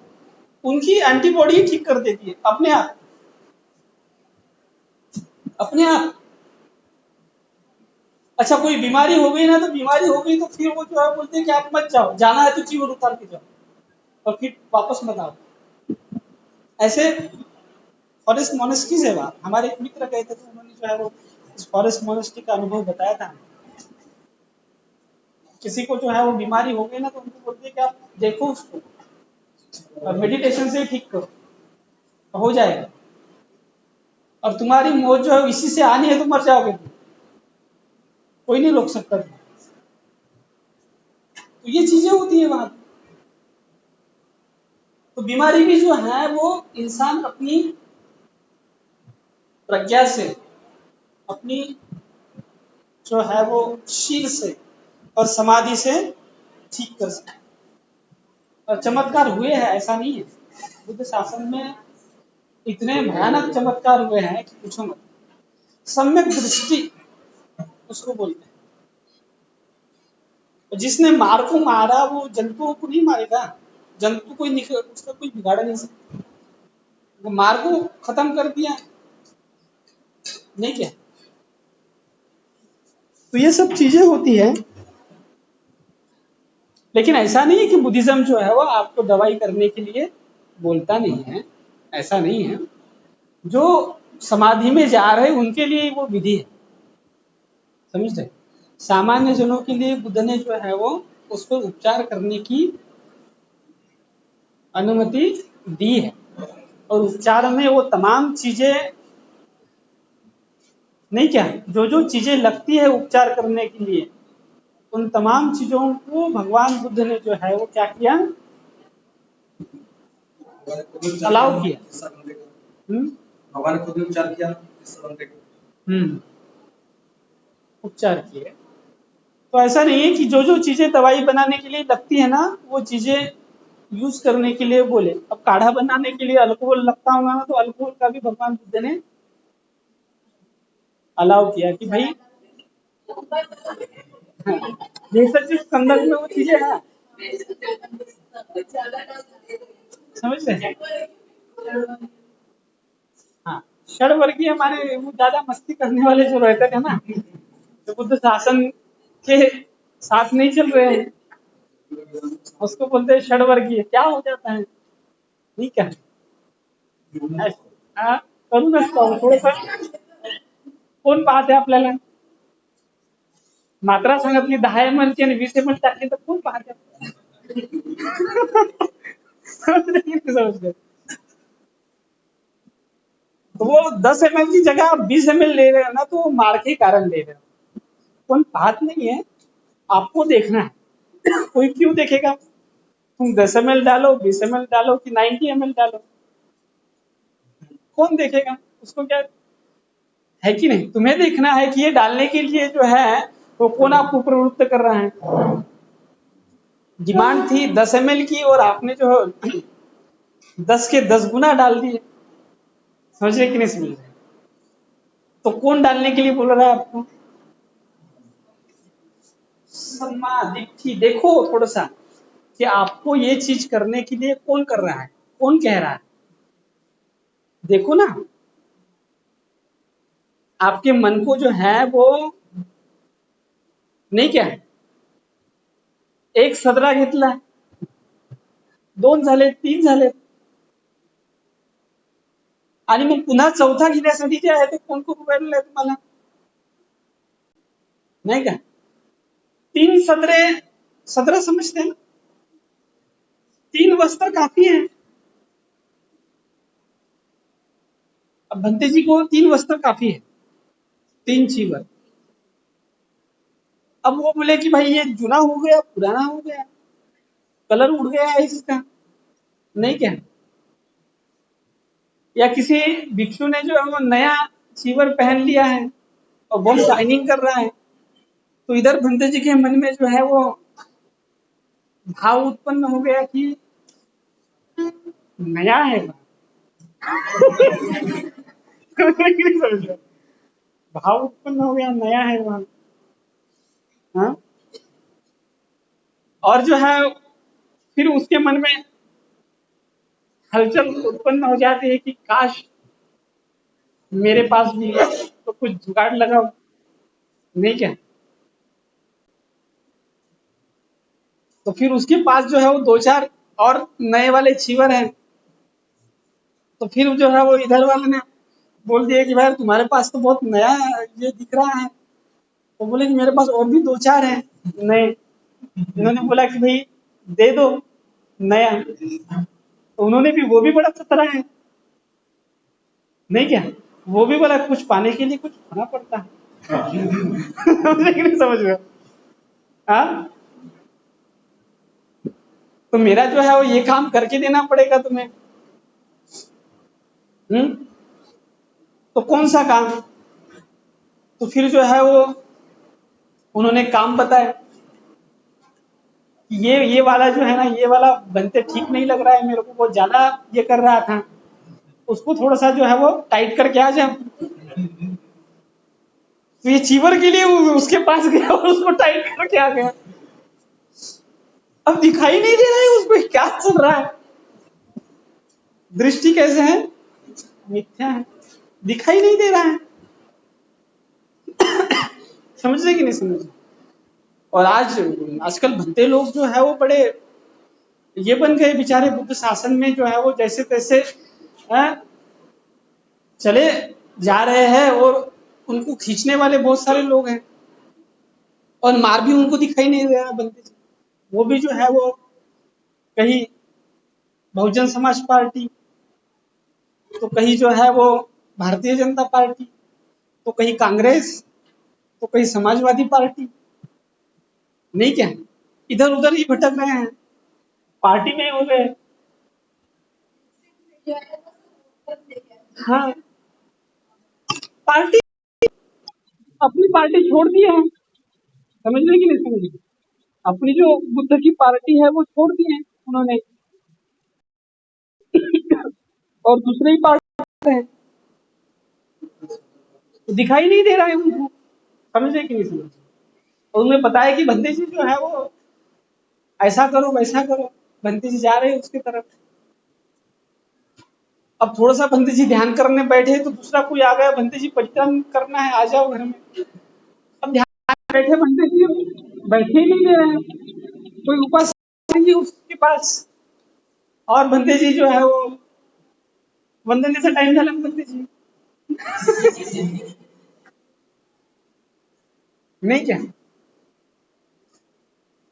उनकी एंटीबॉडी ठीक कर देती है अपने आप, अपने आप. अच्छा, कोई बीमारी हो गई ना, तो बीमारी हो गई तो फिर वो जो है बोलते हैं कि आप मत जाओ, जाना है तो जीवन उतार के जाओ और फिर वापस मत आओ. ऐसे फॉरेस्ट मोनेस्ट्री से बात, हमारे एक मित्र गए थे तो उन्होंने जो है वो इस फॉरेस्ट मोनेस्ट्री का अनुभव बताया था. किसी को जो है वो बीमारी हो गई ना, तो उनको बोलते हैं कि आप देखो उसको और मेडिटेशन से ही ठीक करो तो हो जाएगा, और तुम्हारी मौत जो है इसी से आनी है तो मर जाओगे तुम, कोई नहीं रोक सकता तुम. तो ये चीजें होती है वहां. तो बीमारी भी जो है वो इंसान अपनी प्रज्ञा से, अपनी जो है वो शील से और समाधि से ठीक कर सकते. और चमत्कार हुए हैं, ऐसा नहीं है. बुद्ध शासन में इतने भयानक चमत्कार हुए हैं कि पूछो मत. सम्यक दृष्टि उसको बोलते हैं. और जिसने मार को मारा वो जंतुओं को नहीं मारेगा, जंतु कोई उसका कोई बिगाड़ नहीं सकता. वो मार को खत्म कर दिया, नहीं क्या? तो ये सब चीजें होती है. लेकिन ऐसा नहीं है कि बुद्धिज्म जो है वो आपको दवाई करने के लिए बोलता नहीं है, ऐसा नहीं है. जो समाधि में जा रहे उनके लिए वो विधि है, समझ रहे. सामान्य जनों के लिए बुद्ध ने जो है वो उसको उपचार करने की अनुमति दी है. और उपचार में वो तमाम चीजें, नहीं क्या, जो जो चीजें लगती है उपचार करने के लिए, उन तमाम चीजों को भगवान बुद्ध ने जो है वो क्या किया, अलाउ किया. भगवान ने खुद ही उपचार किया. उपचार किए. तो ऐसा नहीं है कि जो जो चीजें दवाई बनाने के लिए लगती है ना, वो चीजें यूज करने के लिए बोले. अब काढ़ा बनाने के लिए अल्कोहल लगता होगा ना, तो अल्कोहल का भी भगवान बुद्ध ने अलाउ किया कि भाई रिसर्च संदर्भ में वो चीजें हैं, समझ रहे. हाँ, षडवर्गीय माने वो ज्यादा मस्ती करने वाले जो रहते थे ना, जो बुद्ध शासन के साथ नहीं चल रहे हैं, उसको बोलते हैं षडवर्गीय. क्या हो जाता है, ठीक है. हाँ, करूनच पाहू थोडंसं. कोण पाहते आपल्याला? मात्रा सांगितली 10 ml ची आणि 20 ml टाकली तर कोण पाहते? समजलं. तो वो 10 ml की जगह आप 20 ml ले रहे हो ना, तो वो मार के कारण ले रहे हो. कोई बात नहीं है, आपको देखना है. कोई क्यों देखेगा? तुम 10 ml डालो, 20 ml डालो कि 90 ml डालो, कौन देखेगा? उसको क्या है कि नहीं. तुम्हें देखना है कि ये डालने के लिए जो है वो कौन आपको प्रवृत्त कर रहा है. डिमांड थी 10 ml की और आपने जो 10 के 10 गुना डाल दिए. समझ रहे कि नहीं समझ रहे? तो कौन डालने के लिए बोल रहा है आपको? समाधिठी. देखो थोड़ा सा कि आपको ये चीज करने के लिए कौन कर रहा है, कौन कह रहा है, देखो ना. आपके मन को जो है वो नहीं, क्या है, एक सदरा घेतला, 2 झाले, 3 झाले, आणि मग पुन्हा चौथा घेण्यासाठी जे आहे ते कोण करू राहिलेलं आहे तुम्हाला, नहीं क्या? 3 सदरे, सदरा समझते हैं ना? 3 वस्त्र काफी है। अब भंते जी को 3 वस्त्र काफी है, 3 चीवर। अब वो बोले कि भाई ये जुना हो गया, पुराना हो गया, कलर उड़ गया है इसका, नहीं क्या? या किसी भिक्षु ने जो है वो नया चीवर पहन लिया है और बहुत शाइनिंग कर रहा है, तो इधर भंते जी के मन में जो है वो भाव उत्पन्न हो गया कि नया है। भाव उत्पन्न हो गया, नया है वहां। हाँ? और जो है फिर उसके मन में हलचल उत्पन्न हो जाती है कि काश मेरे पास भी तो कुछ जुगाड़ लगाओ, नहीं क्या? तो फिर उसके पास जो है वो 2-4 और नए वाले चीवर हैं। तो फिर जो है वो इधर वाले ने बोल दिया कि भाई तुम्हारे पास तो बहुत नया ये दिख रहा है। तो बोले कि मेरे पास और भी 2-4 हैं नए। इन्होंने बोला कि भाई दे दो नया। तो उन्होंने भी, वो भी बड़ा खतरा है, नहीं क्या? वो भी बोला कुछ पाने के लिए कुछ खोना पड़ता है। समझे कि नहीं समझ रहे हो? हाँ? तो मेरा जो है वो ये काम करके देना पड़ेगा तुम्हें। हम्म? तो कौन सा काम? तो फिर जो है वो उन्होंने काम बताया कि ये वाला जो है ना, ये वाला बनते ठीक नहीं लग रहा है मेरे को, बहुत ज्यादा ये कर रहा था, उसको थोड़ा सा जो है वो टाइट करके आ जाए। तो ये चीवर के लिए उसके पास गया और उसको टाइट करके आ गया। अब दिखाई नहीं दे रहा है उसको क्या चल रहा है, दृष्टि कैसे है? मिथ्या है, दिखाई नहीं दे रहा है। समझ रहे कि नहीं समझ रहे? और आजकल भद्दे लोग जो है वो बड़े ये बन गए बेचारे, बुद्ध शासन में जो है वो जैसे तैसे चले जा रहे हैं, और उनको खींचने वाले बहुत सारे लोग हैं, और मार भी उनको दिखाई नहीं दे रहा बनते। वो भी जो है वो कहीं बहुजन समाज पार्टी, तो कहीं जो है वो भारतीय जनता पार्टी, तो कहीं कांग्रेस, तो कहीं समाजवादी पार्टी, नहीं क्या? इधर उधर ही भटक रहे हैं, पार्टी में हो गए। हाँ, पार्टी, अपनी पार्टी छोड़ दिए हैं। समझ रहे कि नहीं समझ रहे? अपनी जो बुद्ध की पार्टी है वो छोड़ दी है उन्होंने, और दूसरे ही पार्टी है, तो दिखाई नहीं दे रहा है उनको। समझ रहे कि नहीं समझ रहे? और उन्हें बताया कि बंदे जी जो है वो ऐसा करो वैसा करो, बंदे जी जा रहे हैं उसकी तरफ। अब थोड़ा सा बंदे जी ध्यान करने बैठे तो दूसरा कोई आ गया, बंदे जी परिक्रम करना है, आ जाओ घर में। अब ध्यान बैठे बंदे जी बैठे ही नहीं दे रहे हैं, कोई उपास नहीं है उसके पास, और बंदे जी जो है वो वंदने से टाइम झाला बंदे जी, नहीं क्या?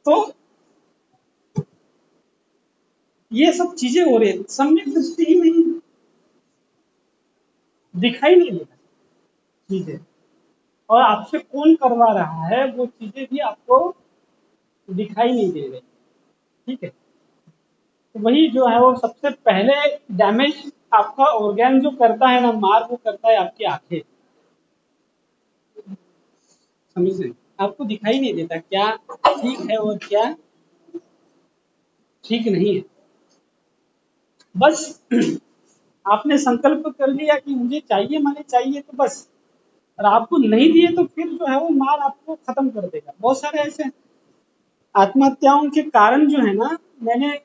तो ये सब चीजें हो रही है, सम्यक दृष्टि ही नहीं, दिखाई नहीं देता चीजें, और आपसे कौन करवा रहा है वो चीजें भी आपको दिखाई नहीं दे रही। ठीक है? तो वही जो है वो सबसे पहले डैमेज आपका ऑर्गेन जो करता है ना, मार, वो करता है आपकी आंखें। समझ रहे? आपको दिखाई नहीं देता क्या ठीक है और क्या ठीक नहीं है। बस आपने संकल्प कर लिया कि मुझे चाहिए, माने चाहिए, तो बस। और आपको नहीं दिए तो फिर जो है वो मार आपको खत्म कर देगा। बहुत सारे ऐसे आत्महत्याओं के कारण जो है ना, मैंने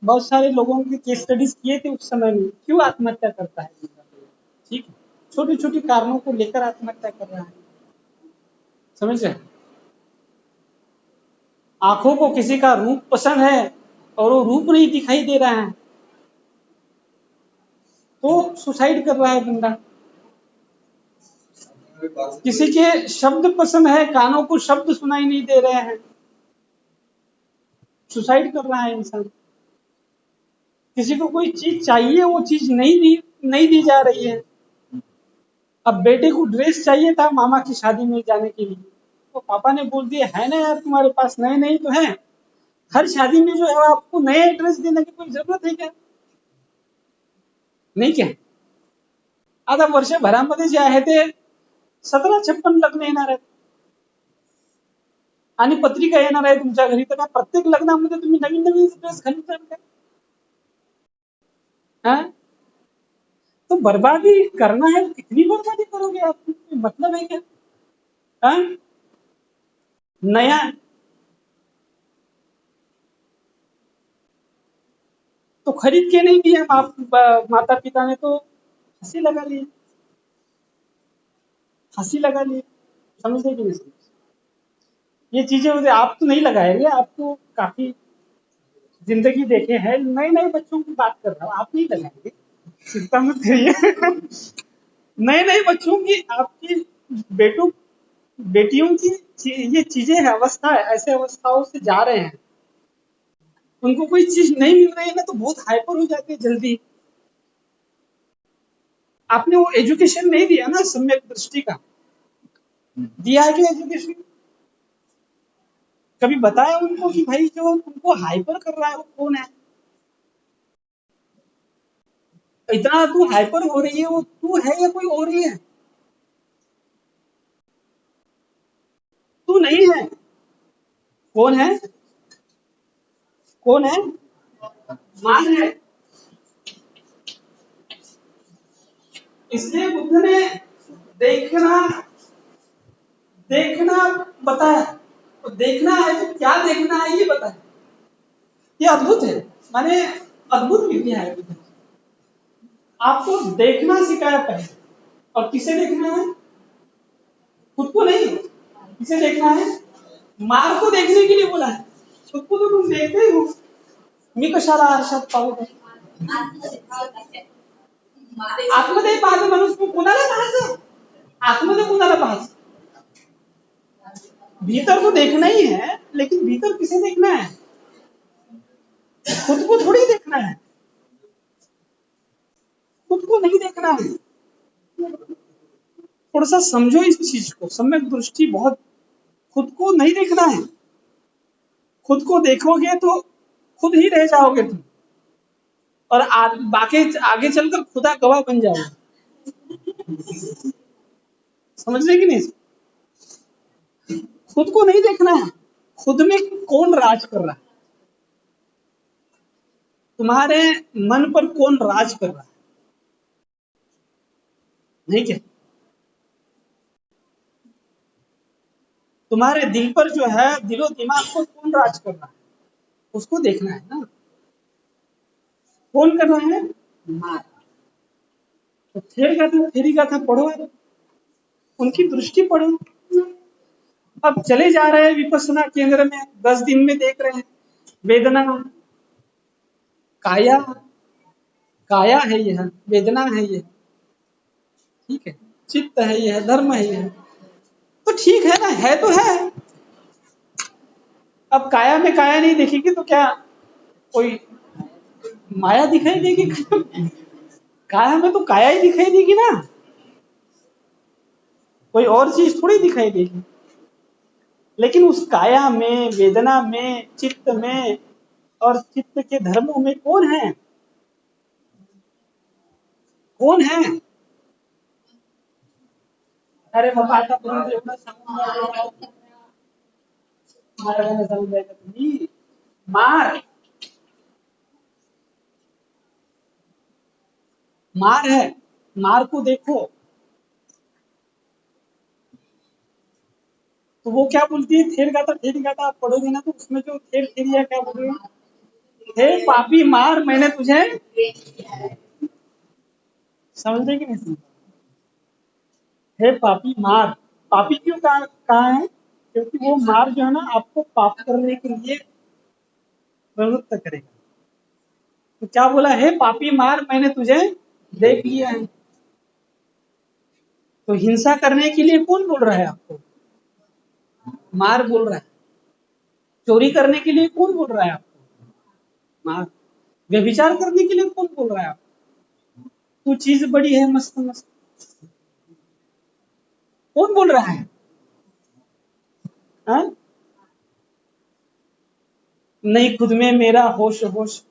बहुत सारे लोगों के केस स्टडीज किए थे उस समय में, क्यों आत्महत्या करता है बंदा। ठीक है? छोटे छोटे कारणों को लेकर आत्महत्या कर रहा है। समझ रहे? आंखों को किसी का रूप पसंद है और वो रूप नहीं दिखाई दे रहा है, तो सुसाइड कर रहा है बंदा। कोई बात किसी के शब्द पसंद है, कानों को शब्द सुनाई नहीं दे रहे हैं, सुसाइड कर रहा है इंसान। किसी को कोई चीज चाहिए, वो चीज नहीं दी जा रही है। अब बेटे को ड्रेस चाहिए था मामा की शादी में जाने के लिए, तो पापा ने बोल दिया है ना यार तुम्हारे पास नए नए तो है, हर शादी में जो है आपको नए ड्रेस देने की कोई जरूरत है क्या? नाही क्या? आता वर्षभरामध्ये जे आहे ते 1756 लग्न येणार आहेत आणि पत्रिका येणार आहे तुमच्या घरी, तर काय प्रत्येक लग्नामध्ये तुम्ही नवीन नवीन ड्रेस घालून जाल का? हाँ? तो बर्बादी करना है तो कितनी बर्बादी करोगे आप? मतलब है क्या? हाँ? नया तो खरीद के नहीं दिया, माता पिता ने तो हंसी लगा ली, हंसी लगा ली। समझते कि नहीं समझते? ये चीजें होते, आप तो नहीं लगाएंगे, आप तो काफी जिंदगी देखे हैं, नए नए बच्चों की बात कर रहा हूँ, आप नहीं लगाएंगे, चिंता मत करिए। नए नए बच्चों की, आपकी बेटों बेटियों की ये चीजें है, अवस्था है, ऐसे अवस्थाओं से जा रहे हैं, उनको कोई चीज नहीं मिल रही है ना तो बहुत हाइपर हो जाते हैं जल्दी। आपने वो एजुकेशन नहीं दिया ना सम्यक दृष्टि का, दिया है क्या एजुकेशन? कभी बताया उनको कि भाई जो तुमको हाइपर कर रहा है वो कौन है? इतना तू हाइपर हो रही है, वो तू है या कोई और ही है? तू नहीं है। कौन है? कौन है? मान है। इसलिए बुद्ध ने देखना देखना बताया, तो देखना है तो क्या देखना है ये बताया। ये अद्भुत है, माने अद्भुत विद्या है बुद्ध। आपको देखना सिखाया पहले, और किसे देखना है? खुद को नहीं, किसे देखना है? मार को देखने के लिए बोला है, खुद को तो तुम देखते ही हो। मी कशाला आरशात पाहू दे? आतमध्ये पाहतो माणूस, तू कुणाला पाहायचं? आतमध्ये कुणाला पाहायचं? भीतर तो देखना ही है, लेकिन भीतर किसे देखना है? खुद को थोड़ी देखना है, खुद को नहीं देखना है। थोड़ा सा समझो इस चीज को, सम्यक दृष्टि बहुत, खुद को नहीं देखना है। खुद को देखोगे तो खुद ही रह जाओगे तुम, और बाकी आगे चलकर खुदा गवाह बन जाओगे। समझ रहे कि नहीं? खुद को नहीं देखना है, खुद में कौन राज कर रहा है, तुम्हारे मन पर कौन राज कर रहा है, नहीं क्या? तुम्हारे दिल पर जो है, दिलो दिमाग पर कौन राज कर रहा है, उसको देखना है ना। कौन कर रहा है? मार। तो थेरी गाथा पढ़ो, उनकी दृष्टि पढ़ो। अब चले जा रहे हैं विपස්සना केंद्र में, 10 दिन में देख रहे हैं वेदना, काया काया है यह, वेदना है यह, ठीक है, चित्त है यह, धर्म है यह, तो ठीक है ना, है तो है। अब काया में काया नहीं दिखेगी तो क्या कोई माया दिखाई देगी? काया में तो काया ही दिखाई देगी ना, कोई और चीज थोड़ी दिखाई देगी। लेकिन उस काया में, वेदना में, चित्त में और चित्त के धर्मों में कौन है? कौन है? अरे बाबा आतापर्यंत एवढं सांगून राहिलो, मार्गाने जाऊन जायचं तुम्ही, मार मार है, मार को देखो। तो वो क्या बोलती है, थेर गाता आप पढ़ोगे ना, तो उसमें जो थेर थेरिया क्या बोल रही है, हे पापी मार मैंने तुझे, समझते कि नहीं समझते? हे पापी मार, पापी क्यों कहा है? क्योंकि वो मार जो है ना आपको पाप करने के लिए प्रवृत्त करेगा। तो क्या बोला, हे पापी मार मैंने तुझे देख लिया है। तो हिंसा करने के लिए कौन बोल रहा है आपको? मार बोल रहा है। चोरी करने के लिए कौन बोल रहा है आपको? मार। व्यभिचार करने के लिए कौन बोल रहा है आपको? तू चीज बड़ी है मस्त मस्त, कौन बोल रहा है? हाँ? नहीं खुद में मेरा होश होश।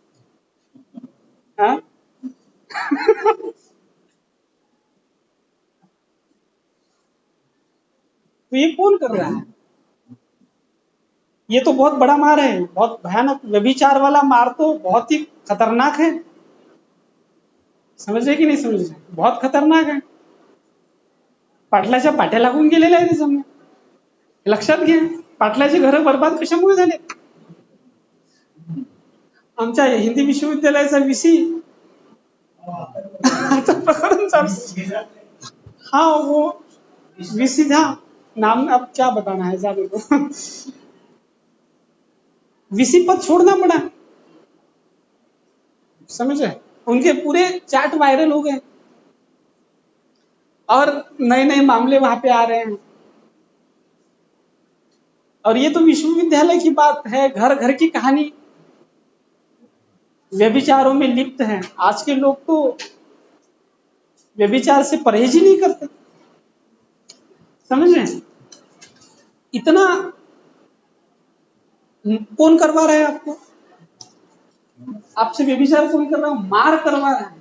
हाँ? तो ये कौन कर रहा है? ये तो बहुत बड़ा मार है, बहुत भयानक। व्यभिचार वाला मार तो बहुत ही खतरनाक है। समझ रहे कि नहीं समझ रहे? बहुत खतरनाक आहे. पाटलाच्या पाट्या लागून गेलेल्या आहे त्याच्यामुळे. लक्षात घ्या. पाटलाची घरं बर्बाद कशामुळे झाले? आमच्या हिंदी विश्वविद्यालयाचा वीसी आता प्रकरण चालू. हाँ वो वीसी था, नाम अब क्या बताना है, जाने दो. वीसी पद छोड़ना पड़ा, समझ रहे? उनके पूरे चैट वायरल हो गए और नए नए मामले वहां पे आ रहे हैं. और ये तो विश्वविद्यालय की बात है, घर घर की कहानी व्यभिचारों में लिप्त है. आज के लोग तो व्यभिचार से परहेज ही नहीं करते. समझ रहे हैं? इतना कौन करवा रहा है आपको? आपसे व्यभिचार कौन कर रहा है? मार करवा रहा है.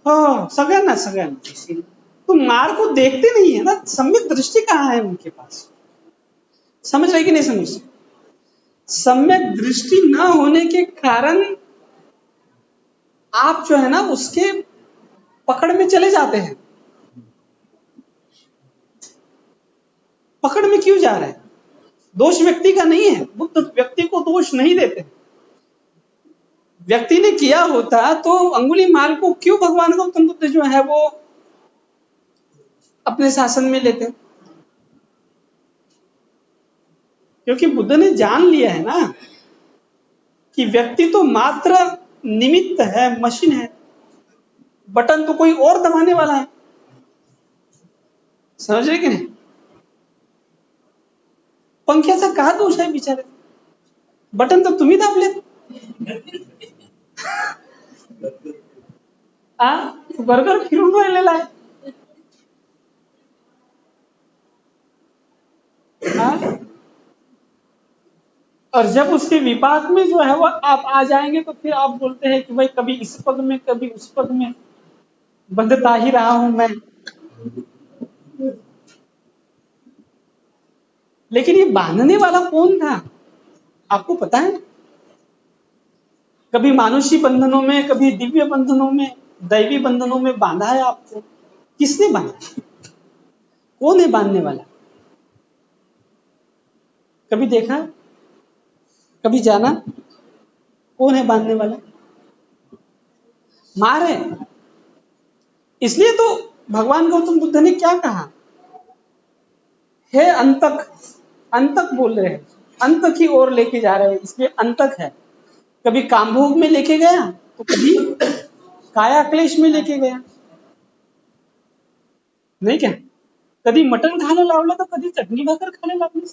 हो सगळ्यांना सगळ्यांना. तो मार को देखते नहीं है ना, सम्यक दृष्टि कहाँ है उनके पास? समझ रहे कि नहीं समझ रहे? सम्यक दृष्टि न होने के कारण आप जो है ना उसके पकड़ में चले जाते हैं. पकड़ में क्यों जा रहे हैं? दोष व्यक्ति का नहीं है. बुद्ध व्यक्ति को दोष नहीं देते. व्यक्ति ने किया होता तो अंगुलीमाल को क्यों भगवान गौतम बुद्ध जो है वो अपने शासन में लेते? क्योंकि बुद्ध ने जान लिया है ना कि व्यक्ति तो मात्र निमित्त है, मशीन है. बटन तो कोई और दबाने वाला है. समझ रहे कि नहीं? पंख्याचा का दोष आहे बिचारे? बटन तर तुम्ही दाबले. बर्गर फिरून राहिलेला आहे. और जब उसके विपाक में जो है वो आप आ जाएंगे तो फिर आप बोलते हैं कि भाई कभी इस पद में कभी उस पद में बंधता ही रहा हूं मैं. लेकिन ये बांधने वाला कौन था आपको पता है? कभी मानुषी बंधनों में, कभी दिव्य बंधनों में, दैवी बंधनों में बांधा है आपको? किसने बांधा? कौन है बांधने वाला? कभी देखा? कभी जाना? कौन है बांधने वाला? मार है. इसलिए तो भगवान गौतम बुद्ध ने क्या कहा? हे अंतक. अंतक बोल रहे हैं, अंत की ओर लेके जा रहे हैं, इसलिए अंतक है. कभी कामभोग में लेके गया तो कभी काया क्लेश में लेके गया. नाही क्या? कधी मटण खायला लावलं तर कधी चटणी भाकर खायला लावली.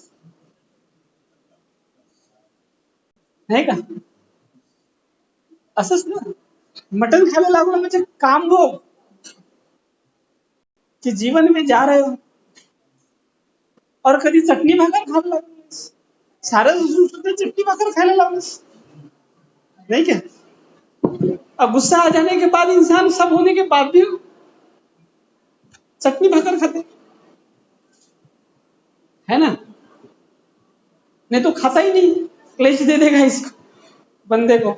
नाही का? असंच ना. मटन खायला लागलं म्हणजे कामभोग, कि जीवन में जा रहे हो. और कधी चटणी भाकर खायला लागलीस, सारं उचलून सुद्धा चटणी भाकर खायला लागलीस. नहीं क्या? अब गुस्सा आ जाने के बाद इंसान सब होने के बाद भी चटनी भाकर खाते है ना. नहीं तो खाता ही नहीं, क्लेश दे देगा इसको, बंदे को.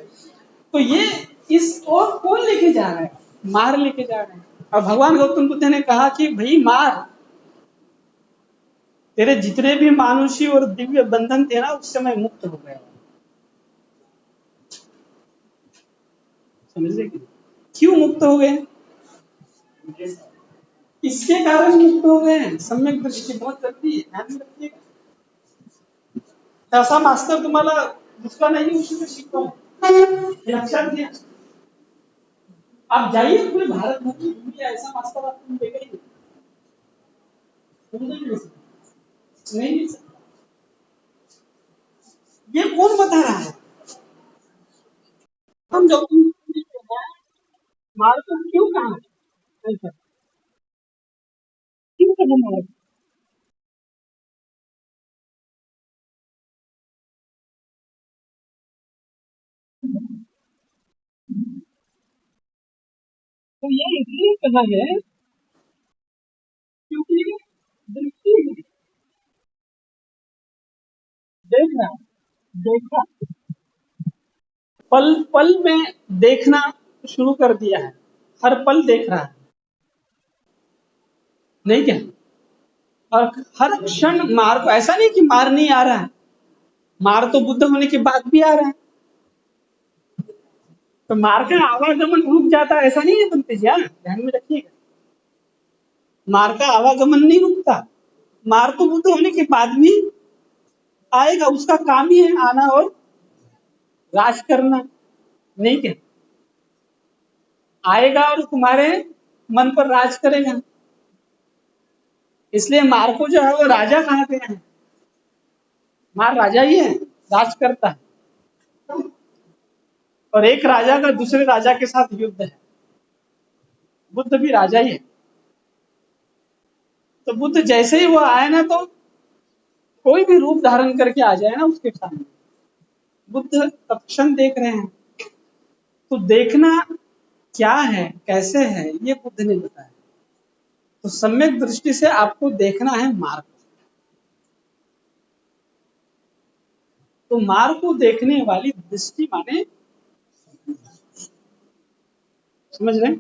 तो ये इस और कौन लेके जा रहा है? मार लेके जा रहे हैं. और भगवान गौतम बुद्ध ने कहा कि भाई मार, तेरे जितने भी मानुषी और दिव्य बंधन थे ना उससे मैं मुक्त हो गया. समझ रहे? क्यों मुक्त हो गए? इसके कारण मुक्त हो गए. सम्यक दृष्टि बहुत जरूरी है, ध्यान में रखिएगा. ऐसा मास्तर तुम्हाला दुसरा नहीं है, उसी में शिकवा लक्षात घ्या. आप जाइए पूरे भारत भर में घूमिए, ऐसा मास्टर आपको मिलेगा ही नहीं. नहीं मिल सकता. नहीं मिल सकता. ये कौन बता रहा है? हम जो मार तो क्यों कहा ऐसा क्यों करना है? तो ये इसलिए कहा है क्योंकि दृष्टि है. देखना, देखा, पल पल में देखना शुरू कर दिया है. हर पल देख रहा है. नहीं क्या? और हर क्षण मार को, ऐसा नहीं कि मार नहीं आ रहा है. मार तो बुद्ध होने के बाद भी आ रहा है. तो मार का आवागमन रुक जाता है ऐसा नहीं है बनते जी. हाँ, ध्यान में रखिएगा. मार का आवागमन नहीं रुकता. मार तो बुद्ध होने के बाद भी आएगा. उसका काम ही है आना और राज करना. नहीं क्या? आएगा और तुम्हारे मन पर राज करेगा. इसलिए मार को जो है वो राजा कहा गया है. मार राजा ही है, राज करता है. और एक राजा का दूसरे राजा के साथ युद्ध है. बुद्ध भी राजा ही है. तो बुद्ध जैसे ही वो आए ना, तो कोई भी रूप धारण करके आ जाए ना उसके सामने, बुद्ध तत्क्षण देख रहे हैं. तो देखना क्या है, कैसे है, ये बुद्ध ने बताया. तो सम्यक दृष्टि से आपको देखना है मार्ग. तो मार्ग को देखने वाली दृष्टि माने, समझ रहे हैं?